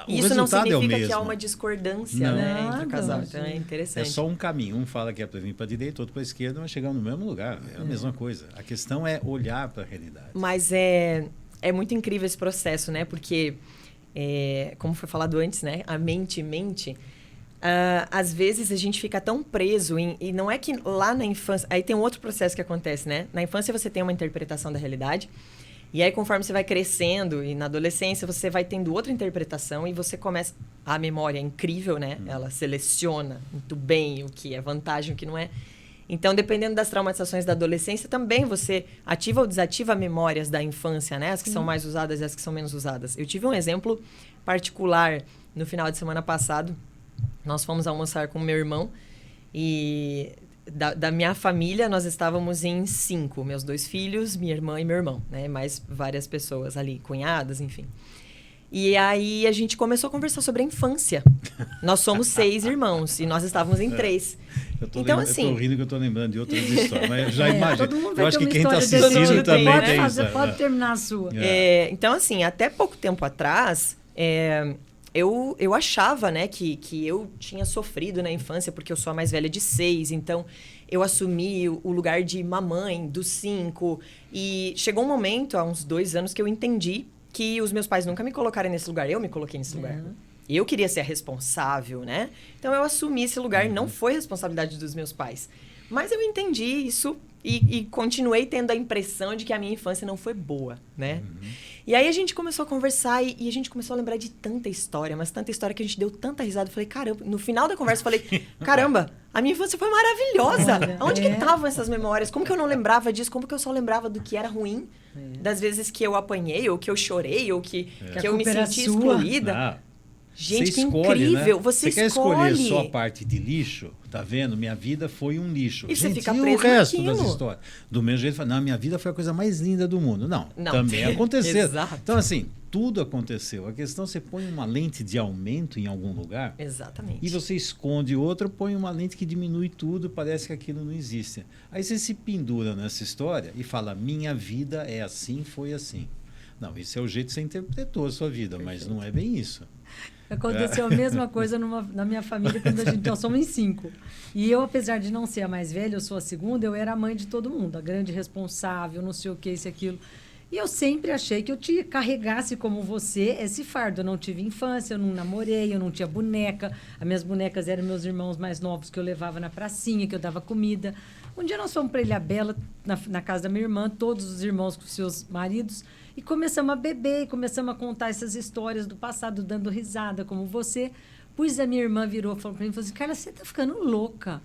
O isso não significa que há uma discordância, né, entre o casal. Então, é interessante. É só um caminho. Um fala que é para vir para a direita, outro para a esquerda, mas chegando no mesmo lugar. É a mesma coisa. A questão é olhar para a realidade. Mas é muito incrível esse processo, né? Porque... como foi falado antes, né? A mente. Às vezes a gente fica tão preso e não é que lá na infância... Aí tem um outro processo que acontece, né? Na infância você tem uma interpretação da realidade. E aí conforme você vai crescendo e na adolescência você vai tendo outra interpretação e você começa... A memória é incrível, né? Ela seleciona muito bem o que é vantagem, o que não é. Então, dependendo das traumatizações da adolescência, também você ativa ou desativa memórias da infância, né? As que são mais usadas e as que são menos usadas. Eu tive um exemplo particular no final de semana passado. Nós fomos almoçar com meu irmão e da minha família nós estávamos em 5. Meus 2 filhos, minha irmã e meu irmão, né? Mais várias pessoas ali, cunhadas, enfim. E aí a gente começou a conversar sobre a infância. Nós somos 6 irmãos e nós estávamos em 3. Eu tô rindo que eu estou lembrando de outras histórias, mas eu já imagino. Todo mundo eu acho que quem está assistindo também tem isso. Pode terminar a sua. Então, assim, até pouco tempo atrás, eu achava, né, que eu tinha sofrido na infância porque eu sou a mais velha de 6. Então, eu assumi o lugar de mamãe dos 5. E chegou um momento, há uns 2 anos, que eu entendi que os meus pais nunca me colocaram nesse lugar. Eu me coloquei nesse lugar. Eu queria ser a responsável, né? Então, eu assumi esse lugar. Não foi responsabilidade dos meus pais. Mas eu entendi isso e continuei tendo a impressão de que a minha infância não foi boa, né? E aí, a gente começou a conversar e a gente começou a lembrar de tanta história. Mas tanta história que a gente deu tanta risada. Eu falei, caramba... No final da conversa, eu falei, caramba, a minha infância foi maravilhosa. Onde que estavam essas memórias? Como que eu não lembrava disso? Como que eu só lembrava do que era ruim? Das vezes que eu apanhei, ou que eu chorei, ou que eu me senti excluída. Não. Gente, você que escolhe, incrível! Né? Você quer escolhe. escolher só a parte de lixo, tá vendo? Minha vida foi um lixo. E gente, você fica e preso o resto naquilo. das histórias? Do mesmo jeito, fala, não, minha vida foi a coisa mais linda do mundo. Não. Também aconteceu. Exato. Então, assim, tudo aconteceu. A questão é você põe uma lente de aumento em algum lugar. Exatamente. E você esconde outra, põe uma lente que diminui tudo, parece que aquilo não existe. Aí você se pendura nessa história e fala, minha vida é assim, foi assim. Não, isso é o jeito que você interpretou a sua vida, mas não é bem isso. Aconteceu a mesma coisa na minha família quando nós somos em 5. E eu, apesar de não ser a mais velha, eu sou a segunda, eu era a mãe de todo mundo, a grande responsável, não sei o que, isso e aquilo. E eu sempre achei que eu carregasse como você esse fardo. Eu não tive infância, eu não namorei, eu não tinha boneca. As minhas bonecas eram meus irmãos mais novos que eu levava na pracinha, que eu dava comida. Um dia nós fomos para Ilhabela, na casa da minha irmã, todos os irmãos com seus maridos, e começamos a beber, e começamos a contar essas histórias do passado, dando risada, como você. Pois a minha irmã virou e falou para mim, falou assim, Carla, você está ficando louca.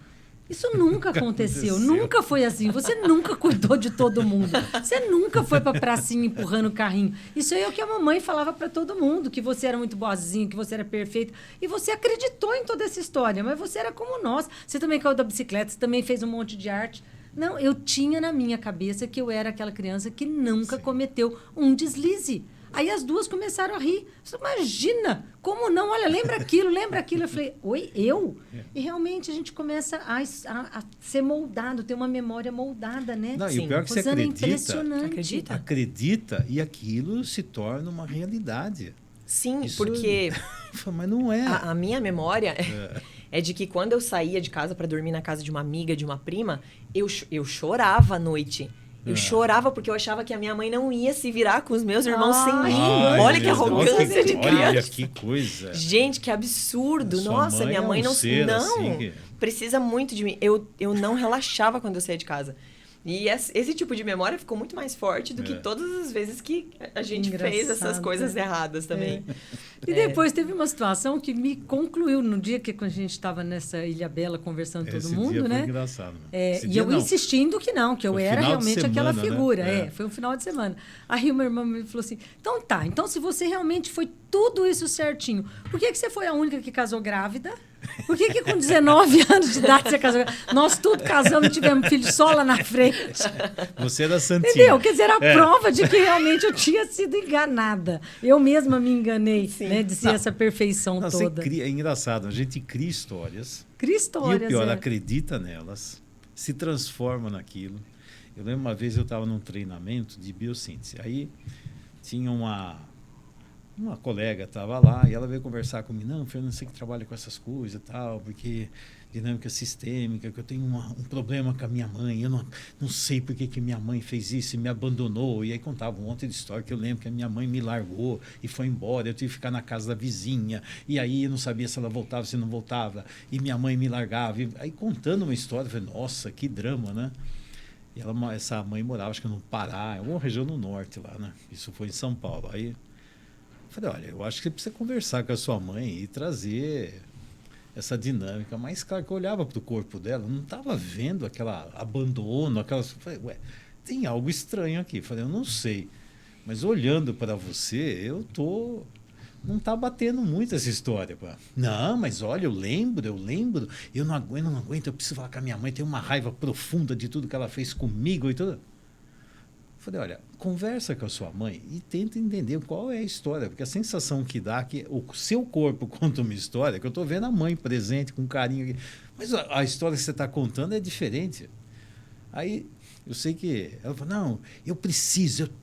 Isso nunca aconteceu, nunca foi assim. Você nunca cuidou de todo mundo. Você nunca foi para a pracinha empurrando o carrinho. Isso aí é o que a mamãe falava para todo mundo, que você era muito boazinha, que você era perfeita. E você acreditou em toda essa história, mas você era como nós. Você também caiu da bicicleta, você também fez um monte de arte. Não, eu tinha na minha cabeça que eu era aquela criança que nunca cometeu um deslize. Aí as duas começaram a rir. Você imagina, como não? Olha, lembra aquilo, lembra aquilo. Eu falei, oi, eu? E realmente a gente começa a ser moldado, ter uma memória moldada, né? Não, e o pior é que você Acredita e aquilo se torna uma realidade. Sim, porque... Mas não é. A minha memória é de que quando eu saía de casa para dormir na casa de uma amiga, de uma prima, eu chorava à noite. Eu chorava porque eu achava que a minha mãe não ia se virar com os meus irmãos sem mim. Olha que arrogância de criança. Olha que coisa. Gente, que absurdo. Nossa, minha mãe não assim, precisa muito de mim. Eu não relaxava quando eu saía de casa. E esse tipo de memória ficou muito mais forte do que todas as vezes que a gente fez essas coisas erradas também. E depois teve uma situação que me concluiu no dia que a gente estava nessa Ilhabela conversando todo mundo, dia né? Foi engraçado. E eu insistindo que não, que eu era realmente aquela figura. Né? Foi um final de semana. Aí uma irmã me falou assim, então se você realmente foi tudo isso certinho, por que você foi a única que casou grávida? Por que com 19 anos de idade você casou? Nós tudo casamos, tivemos filho só lá na frente. Você era santinha. Entendeu? Quer dizer, era a prova de que realmente eu tinha sido enganada. Eu mesma me enganei, né, de ser essa perfeição toda. É engraçado, a gente cria histórias. Cria histórias, e o pior, acredita nelas, se transforma naquilo. Eu lembro uma vez eu estava num treinamento de biossíntese. Aí tinha uma colega estava lá e ela veio conversar comigo. Não, Fernando, você que trabalha com essas coisas e tal, porque dinâmica sistêmica, que eu tenho um problema com a minha mãe, eu não sei por que minha mãe fez isso e me abandonou. E aí contava um monte de história que eu lembro que a minha mãe me largou e foi embora, eu tive que ficar na casa da vizinha, e aí eu não sabia se ela voltava, se não voltava, e minha mãe me largava. E aí contando uma história, eu falei, nossa, que drama, né? E essa mãe morava, acho que no Pará, em alguma região no norte lá, né? Isso foi em São Paulo. Aí falei, olha, eu acho que você precisa conversar com a sua mãe e trazer essa dinâmica. Mas, claro, que eu olhava para o corpo dela, não estava vendo aquela abandono, falei, ué, tem algo estranho aqui. Falei, eu não sei. Mas olhando para você, não está batendo muito essa história. Não, mas olha, eu lembro, eu não aguento, eu preciso falar com a minha mãe, tenho uma raiva profunda de tudo que ela fez comigo e tudo. Falei, olha, conversa com a sua mãe e tenta entender qual é a história, porque a sensação que dá é que o seu corpo conta uma história, que eu estou vendo a mãe presente com carinho, mas a história que você está contando é diferente. Aí eu sei que ela falou, não, eu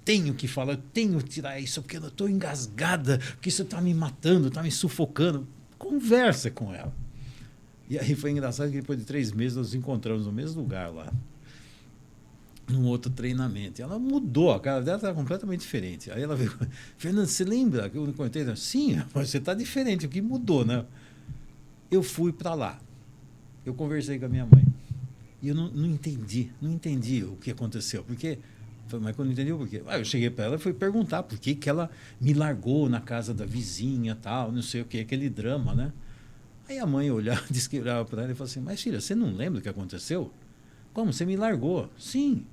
tenho que falar, eu tenho que tirar isso, porque eu estou engasgada, porque isso está me matando, está me sufocando. Conversa com ela. E aí foi engraçado que depois de 3 meses nós nos encontramos no mesmo lugar lá, num outro treinamento. Ela mudou, a cara dela estava completamente diferente. Aí ela veio, Fernando, você lembra que eu contei? Sim, mas você está diferente, o que mudou, né? Eu fui para lá, eu conversei com a minha mãe, e eu não entendi o que aconteceu, porque, mas quando não entendi o porquê, eu cheguei para ela e fui perguntar por que ela me largou na casa da vizinha, tal, não sei o que, aquele drama, né? Aí a mãe disse que olhava para ela e falou assim, mas filha, você não lembra o que aconteceu? Como? Você me largou? Sim.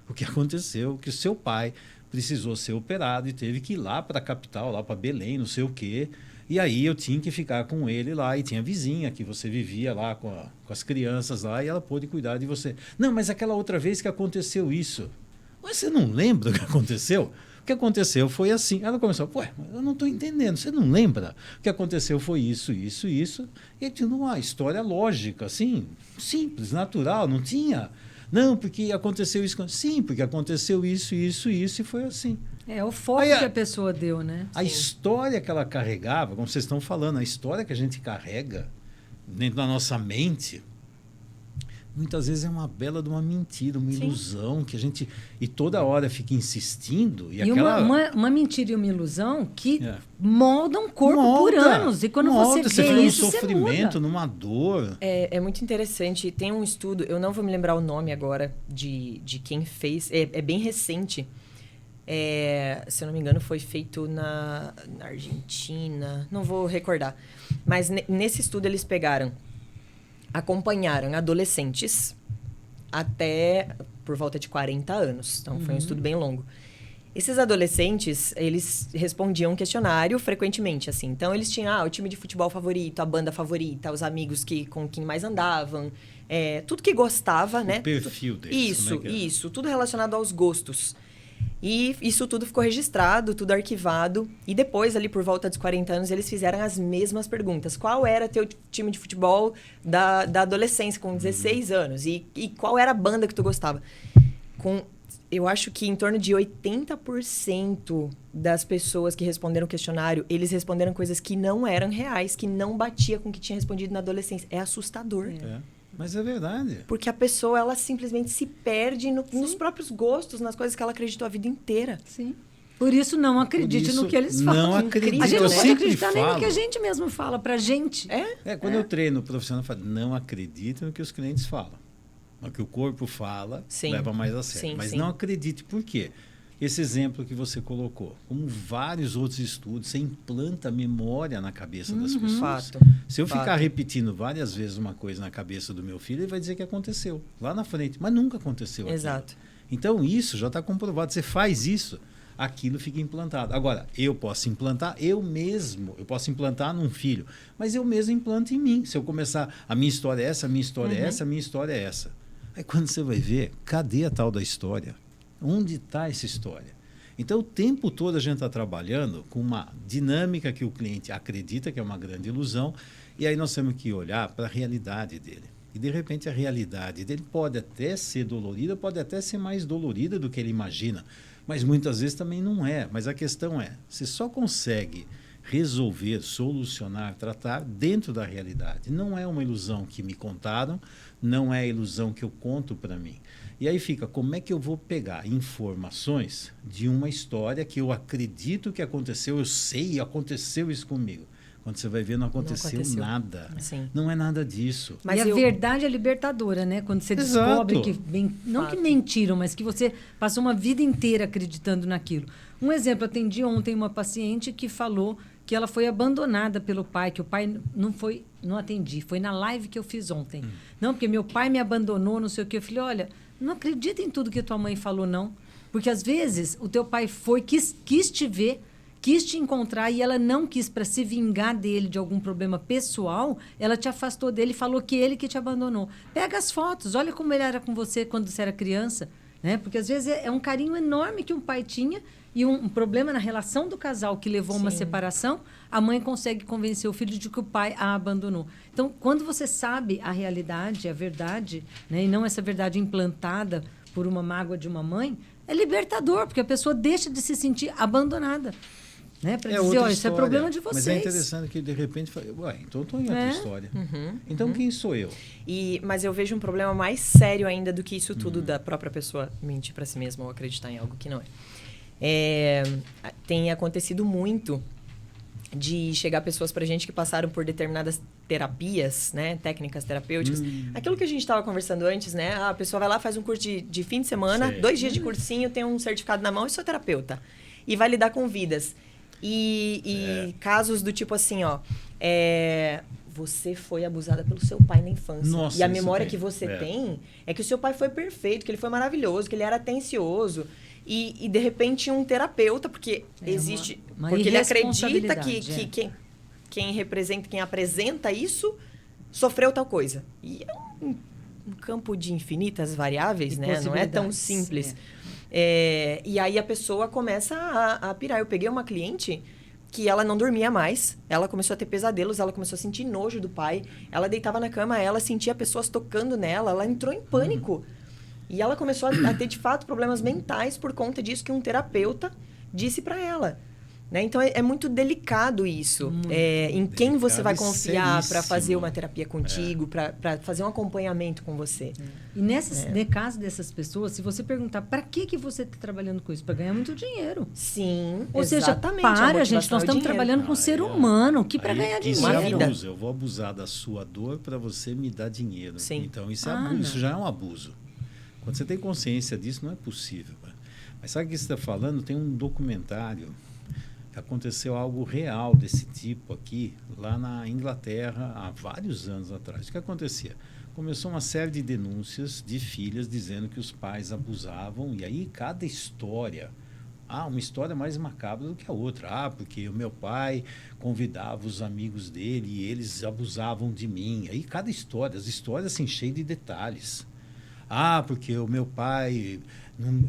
O que aconteceu que o seu pai precisou ser operado e teve que ir lá para a capital, lá para Belém, não sei o quê. E aí eu tinha que ficar com ele lá. E tinha vizinha que você vivia lá com as crianças lá e ela pôde cuidar de você. Não, mas aquela outra vez que aconteceu isso. Mas você não lembra o que aconteceu? O que aconteceu foi assim. Ela começou, ué, eu não estou entendendo, você não lembra? O que aconteceu foi isso. E tinha uma história lógica, assim, simples, natural, não tinha... Não, porque aconteceu isso. Sim, porque aconteceu isso, e foi assim. É o foco que a pessoa deu, né? A história que ela carregava, como vocês estão falando, a história que a gente carrega dentro da nossa mente, muitas vezes é uma bela de uma mentira, uma ilusão que a gente... E toda hora fica insistindo. E aquela... uma mentira e uma ilusão que moldam o corpo por anos. E quando você fica vê isso, num sofrimento, numa dor. É muito interessante. Tem um estudo, eu não vou me lembrar o nome agora de quem fez. É bem recente. Se eu não me engano, foi feito na Argentina. Não vou recordar. Mas nesse estudo eles acompanharam adolescentes até por volta de 40 anos. Então, foi um estudo bem longo. Esses adolescentes, eles respondiam um questionário frequentemente, assim. Então, eles tinham o time de futebol favorito, a banda favorita, os amigos com quem mais andavam, tudo que gostava, né? O perfil deles. Isso. Tudo relacionado aos gostos. E isso tudo ficou registrado, tudo arquivado. E depois, ali por volta dos 40 anos, eles fizeram as mesmas perguntas. Qual era teu time de futebol da adolescência, com 16 anos? E qual era a banda que tu gostava? Eu acho que em torno de 80% das pessoas que responderam o questionário, eles responderam coisas que não eram reais, que não batia com o que tinha respondido na adolescência. É assustador. Mas é verdade. Porque a pessoa, ela simplesmente se perde nos próprios gostos, nas coisas que ela acreditou a vida inteira. Sim. Por isso, não acredite no que eles falam. Não acredite. A gente não pode acreditar nem no que a gente mesmo fala pra gente. Quando eu treino profissional, eu falo, não acredite no que os clientes falam. O que o corpo fala, leva mais a sério. Mas não acredite. Por quê? Esse exemplo que você colocou, como vários outros estudos, você implanta memória na cabeça das pessoas. Fato. Se eu ficar repetindo várias vezes uma coisa na cabeça do meu filho, ele vai dizer que aconteceu lá na frente, mas nunca aconteceu. Exato. Aquilo. Então, isso já está comprovado. Você faz isso, aquilo fica implantado. Agora, eu posso implantar eu mesmo, eu posso implantar num filho, mas eu mesmo implanto em mim. Se eu começar, a minha história é essa, a minha história é essa, a minha história é essa. Aí quando você vai ver, cadê a tal da história? Onde está essa história? Então, o tempo todo a gente está trabalhando com uma dinâmica que o cliente acredita que é uma grande ilusão, e aí nós temos que olhar para a realidade dele. E, de repente, a realidade dele pode até ser dolorida, pode até ser mais dolorida do que ele imagina, mas muitas vezes também não é. Mas a questão é, você só consegue resolver, solucionar, tratar dentro da realidade. Não é uma ilusão que me contaram, não é a ilusão que eu conto para mim. E aí fica, como é que eu vou pegar informações de uma história que eu acredito que aconteceu, eu sei, aconteceu isso comigo. Quando você vai ver, não aconteceu nada. Sim. Não é nada disso. Mas a verdade é libertadora, né? Quando você descobre que... Não que mentiram, mas que você passou uma vida inteira acreditando naquilo. Um exemplo, atendi ontem uma paciente que falou que ela foi abandonada pelo pai, que o pai não atendi, foi na live que eu fiz ontem. Não, porque meu pai me abandonou, não sei o quê. Eu falei, olha, não acredita em tudo que tua mãe falou, não. Porque, às vezes, o teu pai quis te ver, quis te encontrar e ela não quis, para se vingar dele de algum problema pessoal, ela te afastou dele e falou que ele que te abandonou. Pega as fotos, olha como ele era com você quando você era criança. Né? Porque, às vezes, é um carinho enorme que um pai tinha e um problema na relação do casal que levou a uma separação, a mãe consegue convencer o filho de que o pai a abandonou. Então, quando você sabe a realidade, a verdade, né, e não essa verdade implantada por uma mágoa de uma mãe, é libertador, porque a pessoa deixa de se sentir abandonada. Né? Para dizer, olha, isso é problema de vocês. Mas é interessante que, de repente, então eu estou em outra história. Então, quem sou eu? Mas eu vejo um problema mais sério ainda do que isso tudo da própria pessoa mentir para si mesma ou acreditar em algo que não é. Tem acontecido muito de chegar pessoas pra gente que passaram por determinadas terapias, né, técnicas terapêuticas. Aquilo que a gente estava conversando antes, né? A pessoa vai lá, faz um curso de fim de semana, 2 dias de cursinho, tem um certificado na mão e sou terapeuta. E vai lidar com vidas. E casos do tipo assim, ó... você foi abusada pelo seu pai na infância. Nossa, e a memória que você tem é que o seu pai foi perfeito, que ele foi maravilhoso, que ele era atencioso. E de repente, um terapeuta, porque existe... porque ele acredita que quem representa, quem apresenta isso, sofreu tal coisa. E é um campo de infinitas variáveis, né? Não é tão simples. E aí a pessoa começa a pirar. Eu peguei uma cliente que ela não dormia mais, ela começou a ter pesadelos, ela começou a sentir nojo do pai, ela deitava na cama, ela sentia pessoas tocando nela, ela entrou em pânico. E ela começou a ter, de fato, problemas mentais por conta disso, que um terapeuta disse para ela. Né? Então, é muito delicado isso. Em quem você vai confiar para fazer uma terapia contigo, para fazer um acompanhamento com você. E no caso dessas pessoas, se você perguntar para que você está trabalhando com isso? Para ganhar muito dinheiro. Sim, ou seja, gente, nós estamos trabalhando com ser humano, que para ganhar dinheiro. Isso é abuso. Eu vou abusar da sua dor para você me dar dinheiro. Sim. Então, isso é abuso. Isso já é um abuso. Quando você tem consciência disso, não é possível. Mas sabe o que você está falando? Tem um documentário... Aconteceu algo real desse tipo aqui, lá na Inglaterra, há vários anos atrás. O que acontecia? Começou uma série de denúncias de filhas dizendo que os pais abusavam, e aí cada história, uma história mais macabra do que a outra. Porque o meu pai convidava os amigos dele e eles abusavam de mim. Aí cada história, as histórias assim, cheias de detalhes. Porque o meu pai...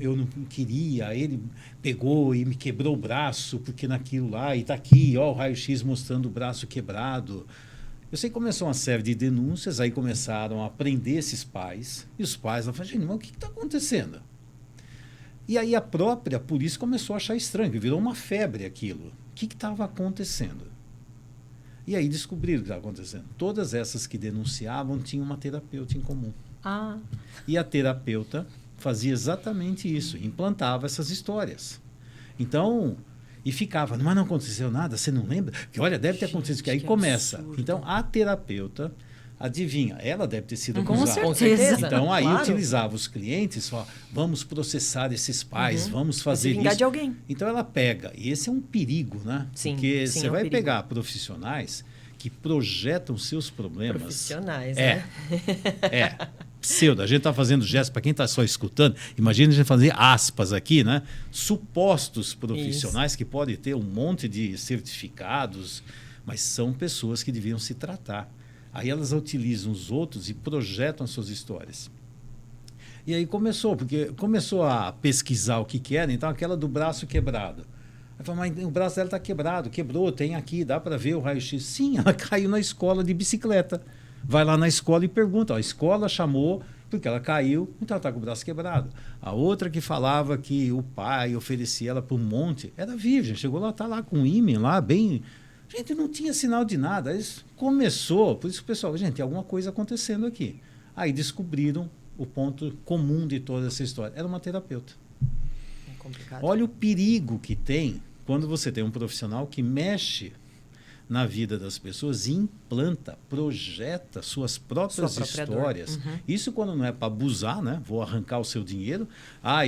eu não queria, ele pegou e me quebrou o braço, porque naquilo lá, e está aqui, o raio-x mostrando o braço quebrado. Eu sei que começou uma série de denúncias, aí começaram a prender esses pais, e os pais falaram, gente, mas o que está acontecendo? E aí a própria polícia começou a achar estranho, virou uma febre aquilo. O que estava acontecendo? E aí descobriram o que estava acontecendo. Todas essas que denunciavam tinham uma terapeuta em comum. E a terapeuta fazia exatamente isso, implantava essas histórias. Então, e ficava, mas não aconteceu nada, você não lembra? Que olha, deve ter acontecido, que aí começa. Absurdo. Então, a terapeuta, adivinha, ela deve ter sido acusada. Com certeza. Então, aí utilizava os clientes, vamos processar esses pais, vamos fazer isso. Vingar de alguém. Então, ela pega, e esse é um perigo, né? Sim, porque você vai pegar profissionais que projetam seus problemas. Profissionais, né? Pseudo. A gente está fazendo gestos, para quem está só escutando, imagina a gente fazer aspas aqui, né? Supostos profissionais que podem ter um monte de certificados, mas são pessoas que deviam se tratar. Aí elas utilizam os outros e projetam as suas histórias. E aí começou a pesquisar o que era, então aquela do braço quebrado. Aí falou, mas o braço dela está quebrado, quebrou, tem aqui, dá para ver o raio-x. Sim, ela caiu na escola de bicicleta. Vai lá na escola e pergunta. A escola chamou porque ela caiu, então ela está com o braço quebrado. A outra que falava que o pai oferecia ela para um monte, era virgem. Chegou lá, está lá com um ímã lá, bem... Gente, não tinha sinal de nada. Aí começou, por isso que o pessoal, gente, tem alguma coisa acontecendo aqui. Aí descobriram o ponto comum de toda essa história. Era uma terapeuta. É complicado. Olha o perigo que tem quando você tem um profissional que mexe na vida das pessoas, implanta, projeta suas próprias histórias. Isso quando não é para abusar, né? Vou arrancar o seu dinheiro.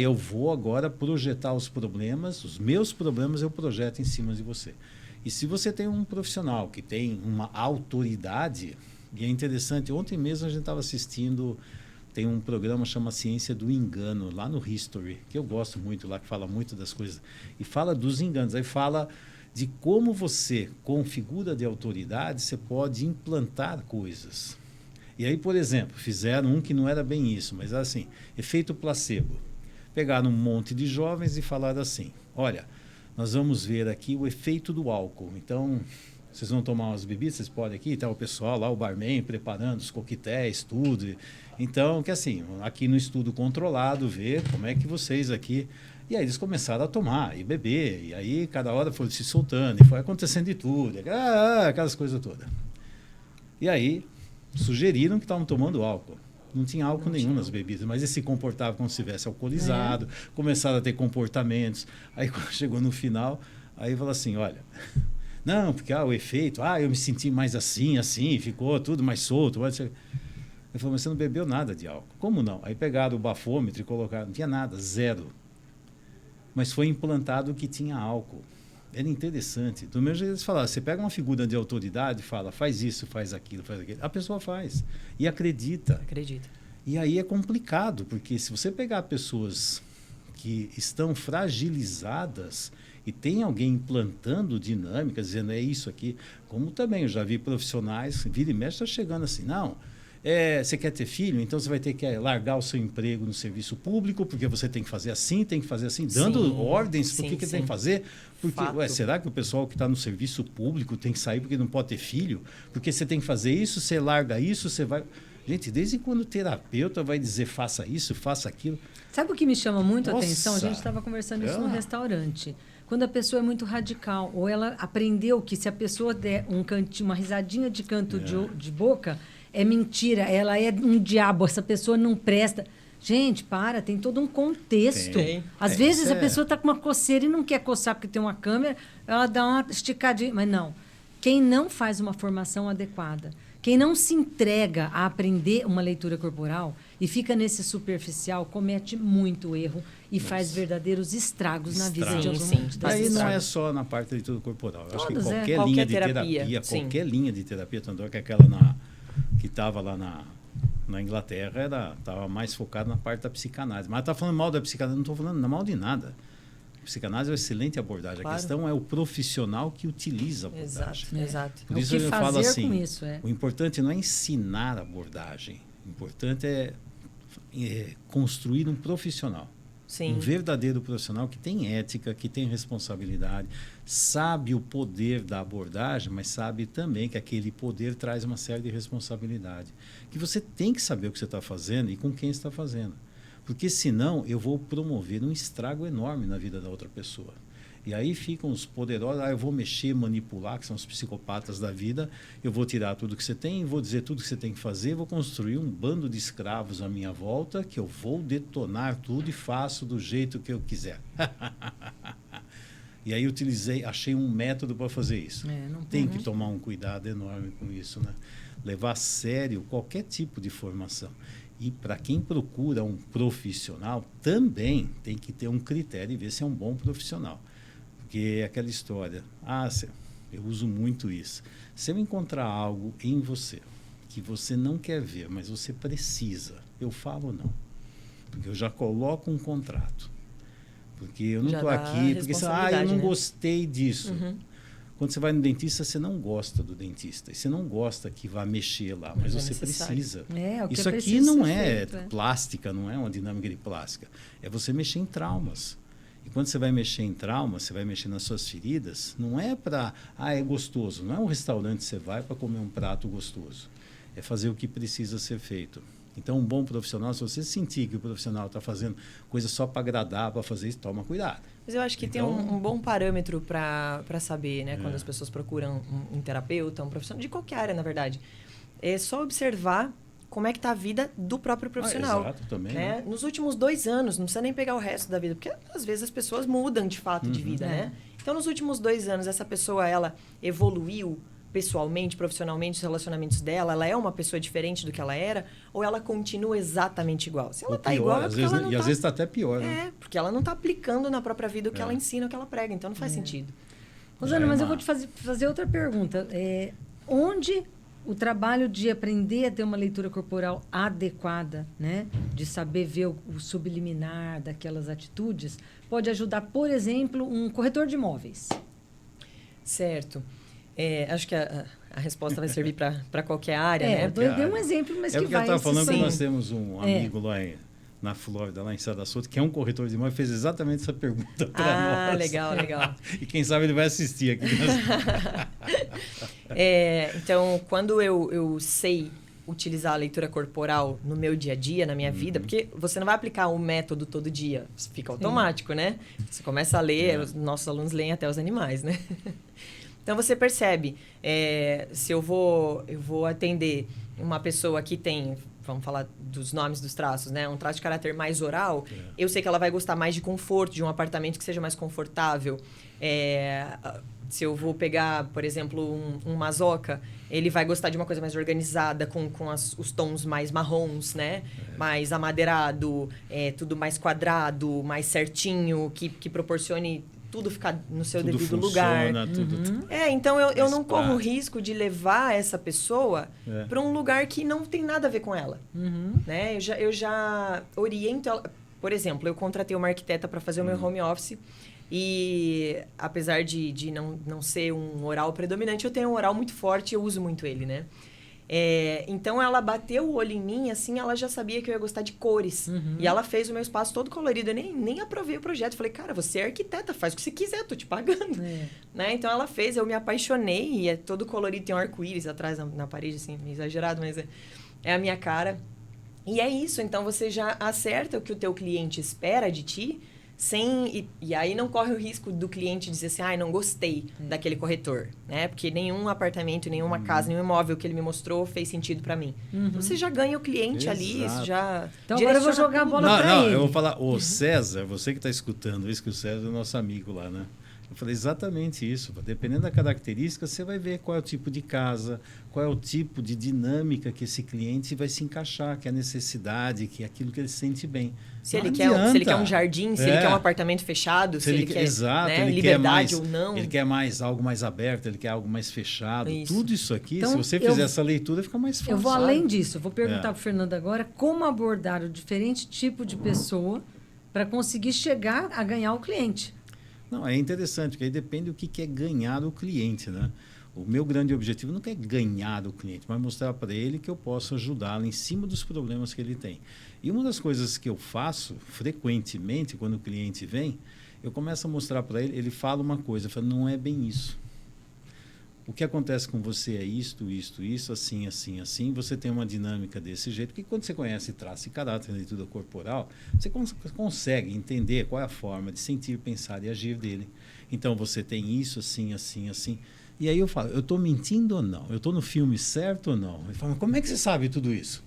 Eu vou agora projetar os problemas, os meus problemas eu projeto em cima de você. E se você tem um profissional que tem uma autoridade, e é interessante, ontem mesmo a gente estava assistindo, tem um programa que chama Ciência do Engano, lá no History, que eu gosto muito, lá que fala muito das coisas, e fala dos enganos, aí fala de como você, com figura de autoridade, você pode implantar coisas. E aí, por exemplo, fizeram um que não era bem isso, mas assim, efeito placebo. Pegaram um monte de jovens e falaram assim, olha, nós vamos ver aqui o efeito do álcool. Então, vocês vão tomar umas bebidas, vocês podem aqui, está o pessoal lá, o barman, preparando os coquetéis, tudo. Então, que assim, aqui no estudo controlado, ver como é que vocês aqui... E aí eles começaram a tomar e beber, e aí cada hora foi se soltando, e foi acontecendo de tudo, aquelas coisas todas. E aí sugeriram que estavam tomando álcool. Não tinha álcool nenhum nas bebidas, mas eles se comportavam como se estivesse alcoolizado, começaram a ter comportamentos. Aí quando chegou no final, aí falou assim, olha, não, porque o efeito, eu me senti mais assim, ficou tudo mais solto. Ele falou, mas você não bebeu nada de álcool. Como não? Aí pegaram o bafômetro e colocaram, não tinha nada, zero. Mas foi implantado que tinha álcool. Era interessante. Do mesmo jeito eles falaram, você pega uma figura de autoridade e fala, faz isso, faz aquilo. A pessoa faz e acredita. E aí é complicado, porque se você pegar pessoas que estão fragilizadas e tem alguém implantando dinâmicas, dizendo, é isso aqui, como também eu já vi profissionais, vira e mexe, está chegando assim, não... você quer ter filho, então você vai ter que largar o seu emprego no serviço público, porque você tem que fazer assim, dando ordens para o que tem que fazer. Porque, será que o pessoal que está no serviço público tem que sair porque não pode ter filho? Porque você tem que fazer isso, você larga isso, você vai... Gente, desde quando o terapeuta vai dizer faça isso, faça aquilo... Sabe o que me chama muito a Nossa! atenção? A gente estava conversando isso no restaurante. Quando a pessoa é muito radical, ou ela aprendeu que se a pessoa der uma risadinha de canto de boca, é mentira, ela é um diabo, essa pessoa não presta. Gente, tem todo um contexto. Tem. Às vezes a pessoa está com uma coceira e não quer coçar porque tem uma câmera, ela dá uma esticadinha. Mas não. Quem não faz uma formação adequada, quem não se entrega a aprender uma leitura corporal e fica nesse superficial, comete muito erro e faz verdadeiros estragos na vida de algum sim. Aí não é só na parte da leitura corporal. Eu acho que qualquer linha de terapia, qualquer linha de terapia, tanto é que aquela que estava lá na Inglaterra estava mais focada na parte da psicanálise. Mas está falando mal da psicanálise, não estou falando mal de nada. A psicanálise é uma excelente abordagem. Claro. A questão é o profissional que utiliza a abordagem. Exato. Por isso eu falo assim, o importante não é ensinar a abordagem. O importante é construir um profissional. Sim. Um verdadeiro profissional que tem ética, que tem responsabilidade, sabe o poder da abordagem, mas sabe também que aquele poder traz uma série de responsabilidade. Que você tem que saber o que você está fazendo e com quem está fazendo. Porque senão eu vou promover um estrago enorme na vida da outra pessoa. E aí ficam os poderosos, eu vou mexer, manipular, que são os psicopatas da vida, eu vou tirar tudo que você tem, vou dizer tudo que você tem que fazer, vou construir um bando de escravos à minha volta, que eu vou detonar tudo e faço do jeito que eu quiser. E aí achei um método para fazer isso. Tem que tomar um cuidado enorme com isso, né? Levar a sério qualquer tipo de formação. E para quem procura um profissional, também tem que ter um critério e ver se é um bom profissional. Porque é aquela história, eu uso muito isso. Se eu encontrar algo em você que você não quer ver, mas você precisa, eu falo não. Porque eu já coloco um contrato. Porque eu não estou aqui, porque eu não gostei disso. Uhum. Quando você vai no dentista, você não gosta do dentista. E você não gosta que vá mexer lá, mas você precisa. Isso aqui não é plástica, não é uma dinâmica de plástica. É você mexer em traumas. E quando você vai mexer em traumas, você vai mexer nas suas feridas, não é para, é gostoso. Não é um restaurante que você vai para comer um prato gostoso. É fazer o que precisa ser feito. Então, um bom profissional, se você sentir que o profissional está fazendo coisa só para agradar, para fazer isso, toma cuidado. Mas eu acho que tem um bom parâmetro para saber, né? Quando as pessoas procuram um terapeuta, um profissional, de qualquer área, na verdade. É só observar como é que está a vida do próprio profissional. Exato, também. Né? Nos últimos 2 anos, não precisa nem pegar o resto da vida, porque às vezes as pessoas mudam de fato de vida, né? Então, nos últimos 2 anos, essa pessoa, ela evoluiu pessoalmente, profissionalmente, os relacionamentos dela, ela é uma pessoa diferente do que ela era, ou ela continua exatamente igual? Se ela está igual, é porque ela não às vezes está até pior, né? Porque ela não está aplicando na própria vida o que ela ensina, o que ela prega, então não faz sentido. Rosana, mas eu vou te fazer outra pergunta. Onde o trabalho de aprender a ter uma leitura corporal adequada, né? De saber ver o subliminar daquelas atitudes, pode ajudar, por exemplo, um corretor de imóveis? Certo. Acho que a resposta vai servir para qualquer área, né? Eu dei um exemplo, mas que vai... É o que eu estava falando, que nós temos um amigo lá na Flórida, lá em Sarasota, que é um corretor de imóveis, fez exatamente essa pergunta para nós. Legal. E quem sabe ele vai assistir aqui. Então, quando eu sei utilizar a leitura corporal no meu dia a dia, na minha vida, porque você não vai aplicar um método todo dia, fica automático, né? Você começa a ler, os nossos alunos leem até os animais, né? Então, você percebe, se eu vou atender uma pessoa que tem, vamos falar dos nomes dos traços, né? Um traço de caráter mais oral, eu sei que ela vai gostar mais de conforto, de um apartamento que seja mais confortável. Se eu vou pegar, por exemplo, um masoca, ele vai gostar de uma coisa mais organizada, com os tons mais marrons, né? Mais amadeirado, tudo mais quadrado, mais certinho, que proporcione tudo ficar no seu devido lugar. Então eu não corro o risco de levar essa pessoa para um lugar que não tem nada a ver com ela. Né? Eu já oriento ela. Por exemplo, eu contratei uma arquiteta para fazer o meu home office e, apesar de não ser um oral predominante, eu tenho um oral muito forte e eu uso muito ele, né? Então, ela bateu o olho em mim, assim, ela já sabia que eu ia gostar de cores. E ela fez o meu espaço todo colorido. Eu nem aprovei o projeto. Falei, cara, você é arquiteta, faz o que você quiser, eu tô te pagando. Né? Então, ela fez, eu me apaixonei. E é todo colorido, tem um arco-íris atrás na parede, assim, meio exagerado, mas é a minha cara. E é isso, então você já acerta o que o teu cliente espera de ti, e aí não corre o risco do cliente dizer assim, não gostei daquele corretor, né? Porque nenhum apartamento, nenhuma casa, nenhum imóvel que ele me mostrou fez sentido para mim. Então você já ganha o cliente ali, isso já... Então agora eu vou jogar a bola para ele. Eu vou falar, o César, você que está escutando isso, que o César é nosso amigo lá, né? Eu falei exatamente isso. Dependendo da característica, você vai ver qual é o tipo de casa, qual é o tipo de dinâmica que esse cliente vai se encaixar, que é a necessidade, que é aquilo que ele sente bem. Se ele quer um jardim, se ele quer um apartamento fechado, se ele quer, exato, né, ele liberdade quer mais, ou não. Ele quer algo mais aberto, ele quer algo mais fechado. Isso. Tudo isso aqui, então, se você fizer essa leitura, fica mais fácil. Eu vou além disso. Eu vou perguntar para o Fernando agora como abordar o diferente tipo de pessoa para conseguir chegar a ganhar o cliente. Não, é interessante, porque aí depende do que é ganhar o cliente, né? O meu grande objetivo não é ganhar o cliente, mas mostrar para ele que eu posso ajudá-lo em cima dos problemas que ele tem. E uma das coisas que eu faço frequentemente, quando o cliente vem, eu começo a mostrar para ele, ele fala uma coisa, eu falo, não é bem isso. O que acontece com você é isto, assim, assim, assim. Você tem uma dinâmica desse jeito, porque quando você conhece traço e caráter na leitura corporal, você consegue entender qual é a forma de sentir, pensar e agir dele. Então, você tem isso, assim, assim, assim. E aí eu falo, eu estou mentindo ou não? Eu estou no filme certo ou não? Ele fala, como é que você sabe tudo isso?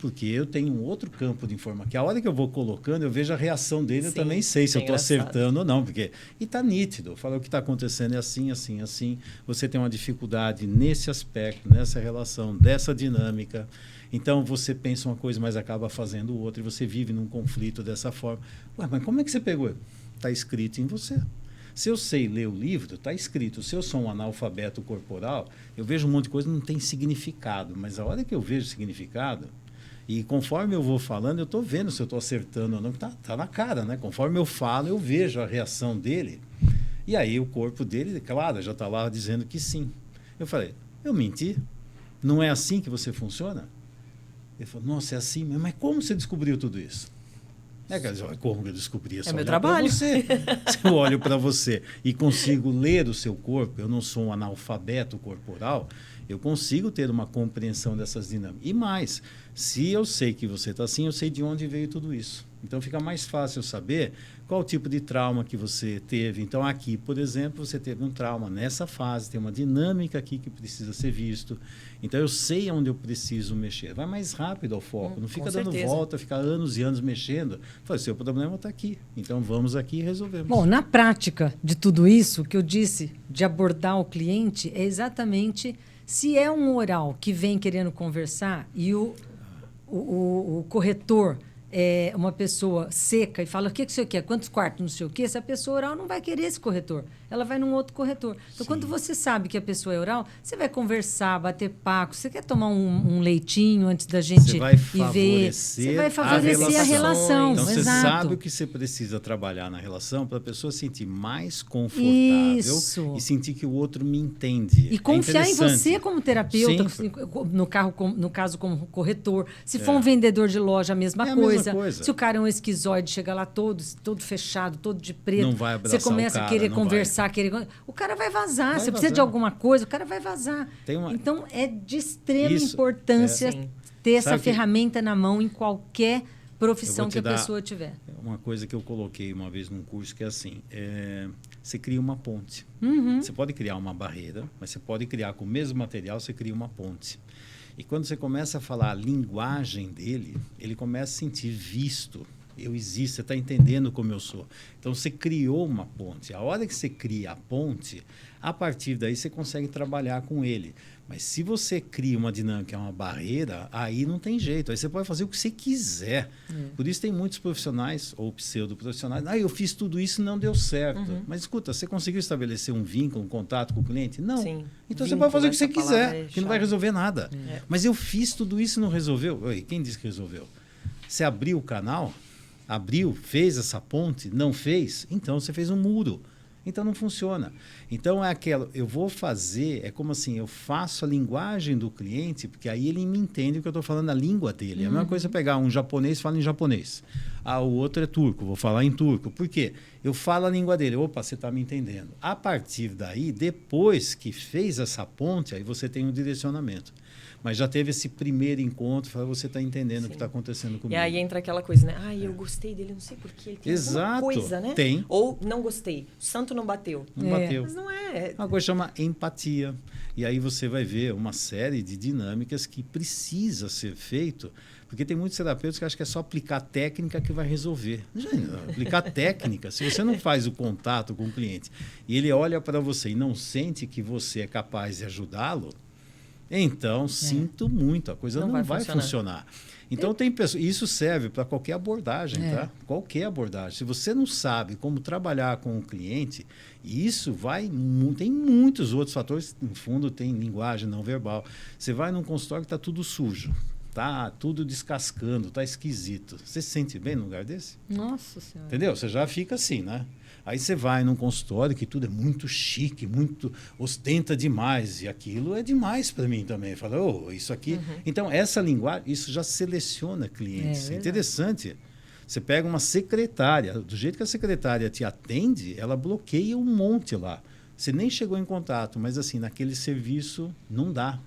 Porque eu tenho um outro campo de informação, que a hora que eu vou colocando, eu vejo a reação dele, eu também sei se eu estou acertando ou não. Porque, e está nítido, eu falo, o que está acontecendo é assim, assim, assim. Você tem uma dificuldade nesse aspecto, nessa relação, dessa dinâmica. Então, você pensa uma coisa, mas acaba fazendo outra, e você vive num conflito dessa forma. Ué, mas como é que você pegou? Está escrito em você. Se eu sei ler o livro, está escrito. Se eu sou um analfabeto corporal, eu vejo um monte de coisa que não tem significado. Mas a hora que eu vejo significado... E conforme eu vou falando, eu estou vendo se eu estou acertando ou não. Tá na cara, né? Conforme eu falo, eu vejo a reação dele. E aí o corpo dele, claro, já está lá dizendo que sim. Eu falei, eu menti? Não é assim que você funciona? Ele falou, nossa, é assim? Mas como você descobriu tudo isso? Como eu descobri? É meu trabalho. Se eu olho para você e consigo ler o seu corpo, eu não sou um analfabeto corporal, eu consigo ter uma compreensão dessas dinâmicas. E mais, se eu sei que você está assim, eu sei de onde veio tudo isso. Então, fica mais fácil saber qual o tipo de trauma que você teve. Então, aqui, por exemplo, você teve um trauma nessa fase, tem uma dinâmica aqui que precisa ser visto. Então, eu sei onde eu preciso mexer. Vai mais rápido ao foco. Não fica dando volta, fica anos e anos mexendo. Fala, seu problema está aqui. Então, vamos aqui e resolvemos. Bom, na prática de tudo isso, o que eu disse de abordar o cliente é exatamente... Se é um oral que vem querendo conversar e o corretor é uma pessoa seca e fala, o que você quer? Quantos quartos? Não sei o quê. Essa pessoa oral não vai querer esse corretor. Ela vai num outro corretor. Então, Sim. Quando você sabe que a pessoa é oral, você vai conversar, bater papo. Você quer tomar um leitinho antes da gente ir ver? Você vai favorecer a relação. Então, Exato. você sabe o que você precisa trabalhar na relação para a pessoa se sentir mais confortável e sentir que o outro me entende. E confiar em você como terapeuta, no caso como corretor. Se for um vendedor de loja, a mesma coisa. Se o cara é um esquizoide, chega lá todo fechado, todo de preto, não vai abraçar, você começa a querer conversar, o cara vai vazar. Você precisa de alguma coisa, o cara vai vazar. Então, é de extrema importância ter essa ferramenta na mão em qualquer profissão que a pessoa tiver. Uma coisa que eu coloquei uma vez num curso que é assim, você cria uma ponte. Você pode criar uma barreira, mas você pode criar com o mesmo material, você cria uma ponte. E quando você começa a falar a linguagem dele, ele começa a sentir visto. Eu existo, você está entendendo como eu sou. Então, você criou uma ponte. A hora que você cria a ponte, a partir daí você consegue trabalhar com ele. Mas se você cria uma dinâmica, uma barreira, aí não tem jeito. Aí você pode fazer o que você quiser. Por isso tem muitos profissionais, ou pseudo-profissionais, eu fiz tudo isso e não deu certo. Mas escuta, você conseguiu estabelecer um vínculo, um contato com o cliente? Não. Sim. Então você pode fazer o que você quiser, que não vai resolver nada. Mas eu fiz tudo isso e não resolveu. Oi, quem disse que resolveu? Você abriu o canal, fez essa ponte, não fez, então você fez um muro. Então não funciona. Então eu vou fazer, é como assim, eu faço a linguagem do cliente, porque aí ele me entende o que eu estou falando, a língua dele. É a mesma coisa pegar um japonês e falar em japonês. O outro é turco, vou falar em turco. Por quê? Eu falo a língua dele. Opa, você está me entendendo. A partir daí, depois que fez essa ponte, aí você tem um direcionamento. Mas já teve esse primeiro encontro, você está entendendo o que está acontecendo comigo. E aí entra aquela coisa, né? Eu gostei dele, não sei porquê. Ele tem alguma coisa, né? Tem. Ou não gostei. O santo não bateu. Não bateu. Mas não é. Uma coisa chama empatia. E aí você vai ver uma série de dinâmicas que precisa ser feito, porque tem muitos terapeutas que acham que é só aplicar técnica que vai resolver. Aplicar técnica, se você não faz o contato com o cliente e ele olha para você e não sente que você é capaz de ajudá-lo, então sinto muito, a coisa não vai funcionar. Então tem pessoas, isso serve para qualquer abordagem, tá? Qualquer abordagem. Se você não sabe como trabalhar com o cliente, isso tem muitos outros fatores, no fundo tem linguagem não verbal. Você vai num consultório que está tudo sujo, tá tudo descascando, tá esquisito. Você se sente bem num lugar desse? Nossa Senhora. Entendeu? Você já fica assim, né? Aí você vai num consultório que tudo é muito chique, muito ostenta demais. E aquilo é demais para mim também. Fala, isso aqui... Então, essa linguagem, isso já seleciona clientes. É interessante. Você pega uma secretária, do jeito que a secretária te atende, ela bloqueia um monte lá. Você nem chegou em contato, mas assim, naquele serviço não dá.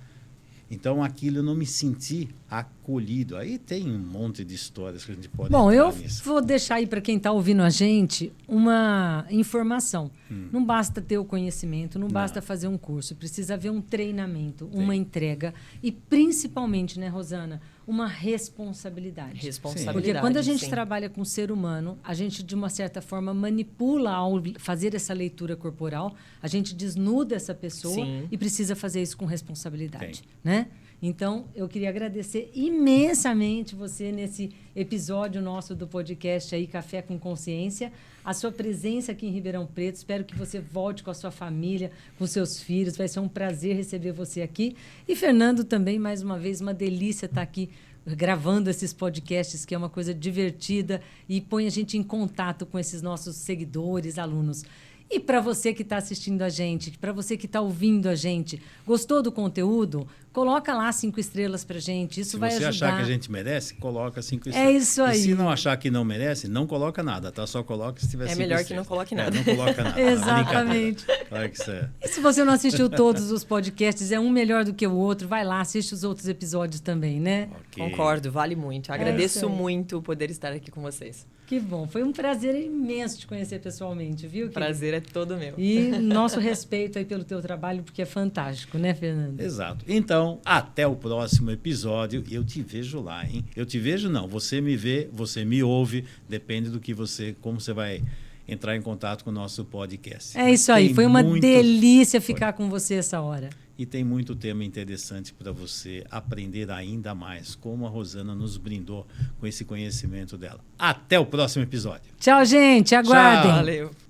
Então, aquilo eu não me senti acolhido. Aí tem um monte de histórias que a gente pode Bom, eu nisso. vou deixar aí para quem está ouvindo a gente uma informação. Não basta ter o conhecimento, não basta fazer um curso. Precisa haver um treinamento, uma entrega e, principalmente, né, Rosana, uma responsabilidade. Responsabilidade, porque quando a gente trabalha com o ser humano, a gente, de uma certa forma, manipula ao fazer essa leitura corporal, a gente desnuda essa pessoa e precisa fazer isso com responsabilidade, né? Então, eu queria agradecer imensamente você nesse episódio nosso do podcast aí, Café com Consciência, a sua presença aqui em Ribeirão Preto. Espero que você volte com a sua família, com seus filhos. Vai ser um prazer receber você aqui. E Fernando também, mais uma vez, uma delícia estar aqui gravando esses podcasts, que é uma coisa divertida e põe a gente em contato com esses nossos seguidores, alunos. E para você que está assistindo a gente, para você que está ouvindo a gente, gostou do conteúdo? Coloca lá 5 estrelas para gente. Isso vai ajudar. Se você achar que a gente merece, coloca 5 estrelas. É isso aí. E se não achar que não merece, não coloca nada, tá? Só coloca se tiver 5 estrelas. É melhor que não coloque nada. Não coloca nada. Exatamente. Claro que isso é. E se você não assistiu todos os podcasts, é um melhor do que o outro, vai lá, assiste os outros episódios também, né? Okay. Concordo, vale muito. Agradeço muito poder estar aqui com vocês. Que bom. Foi um prazer imenso te conhecer pessoalmente, viu? O prazer é todo meu. E nosso respeito aí pelo teu trabalho, porque é fantástico, né, Fernando? Exato. Então, até o próximo episódio. Eu te vejo lá, hein? Eu te vejo não. Você me vê, você me ouve. Depende do que como você vai entrar em contato com o nosso podcast. É isso aí. Foi uma delícia ficar com você essa hora. E tem muito tema interessante para você aprender ainda mais, como a Rosana nos brindou com esse conhecimento dela. Até o próximo episódio. Tchau, gente. Aguardem. Tchau. Valeu.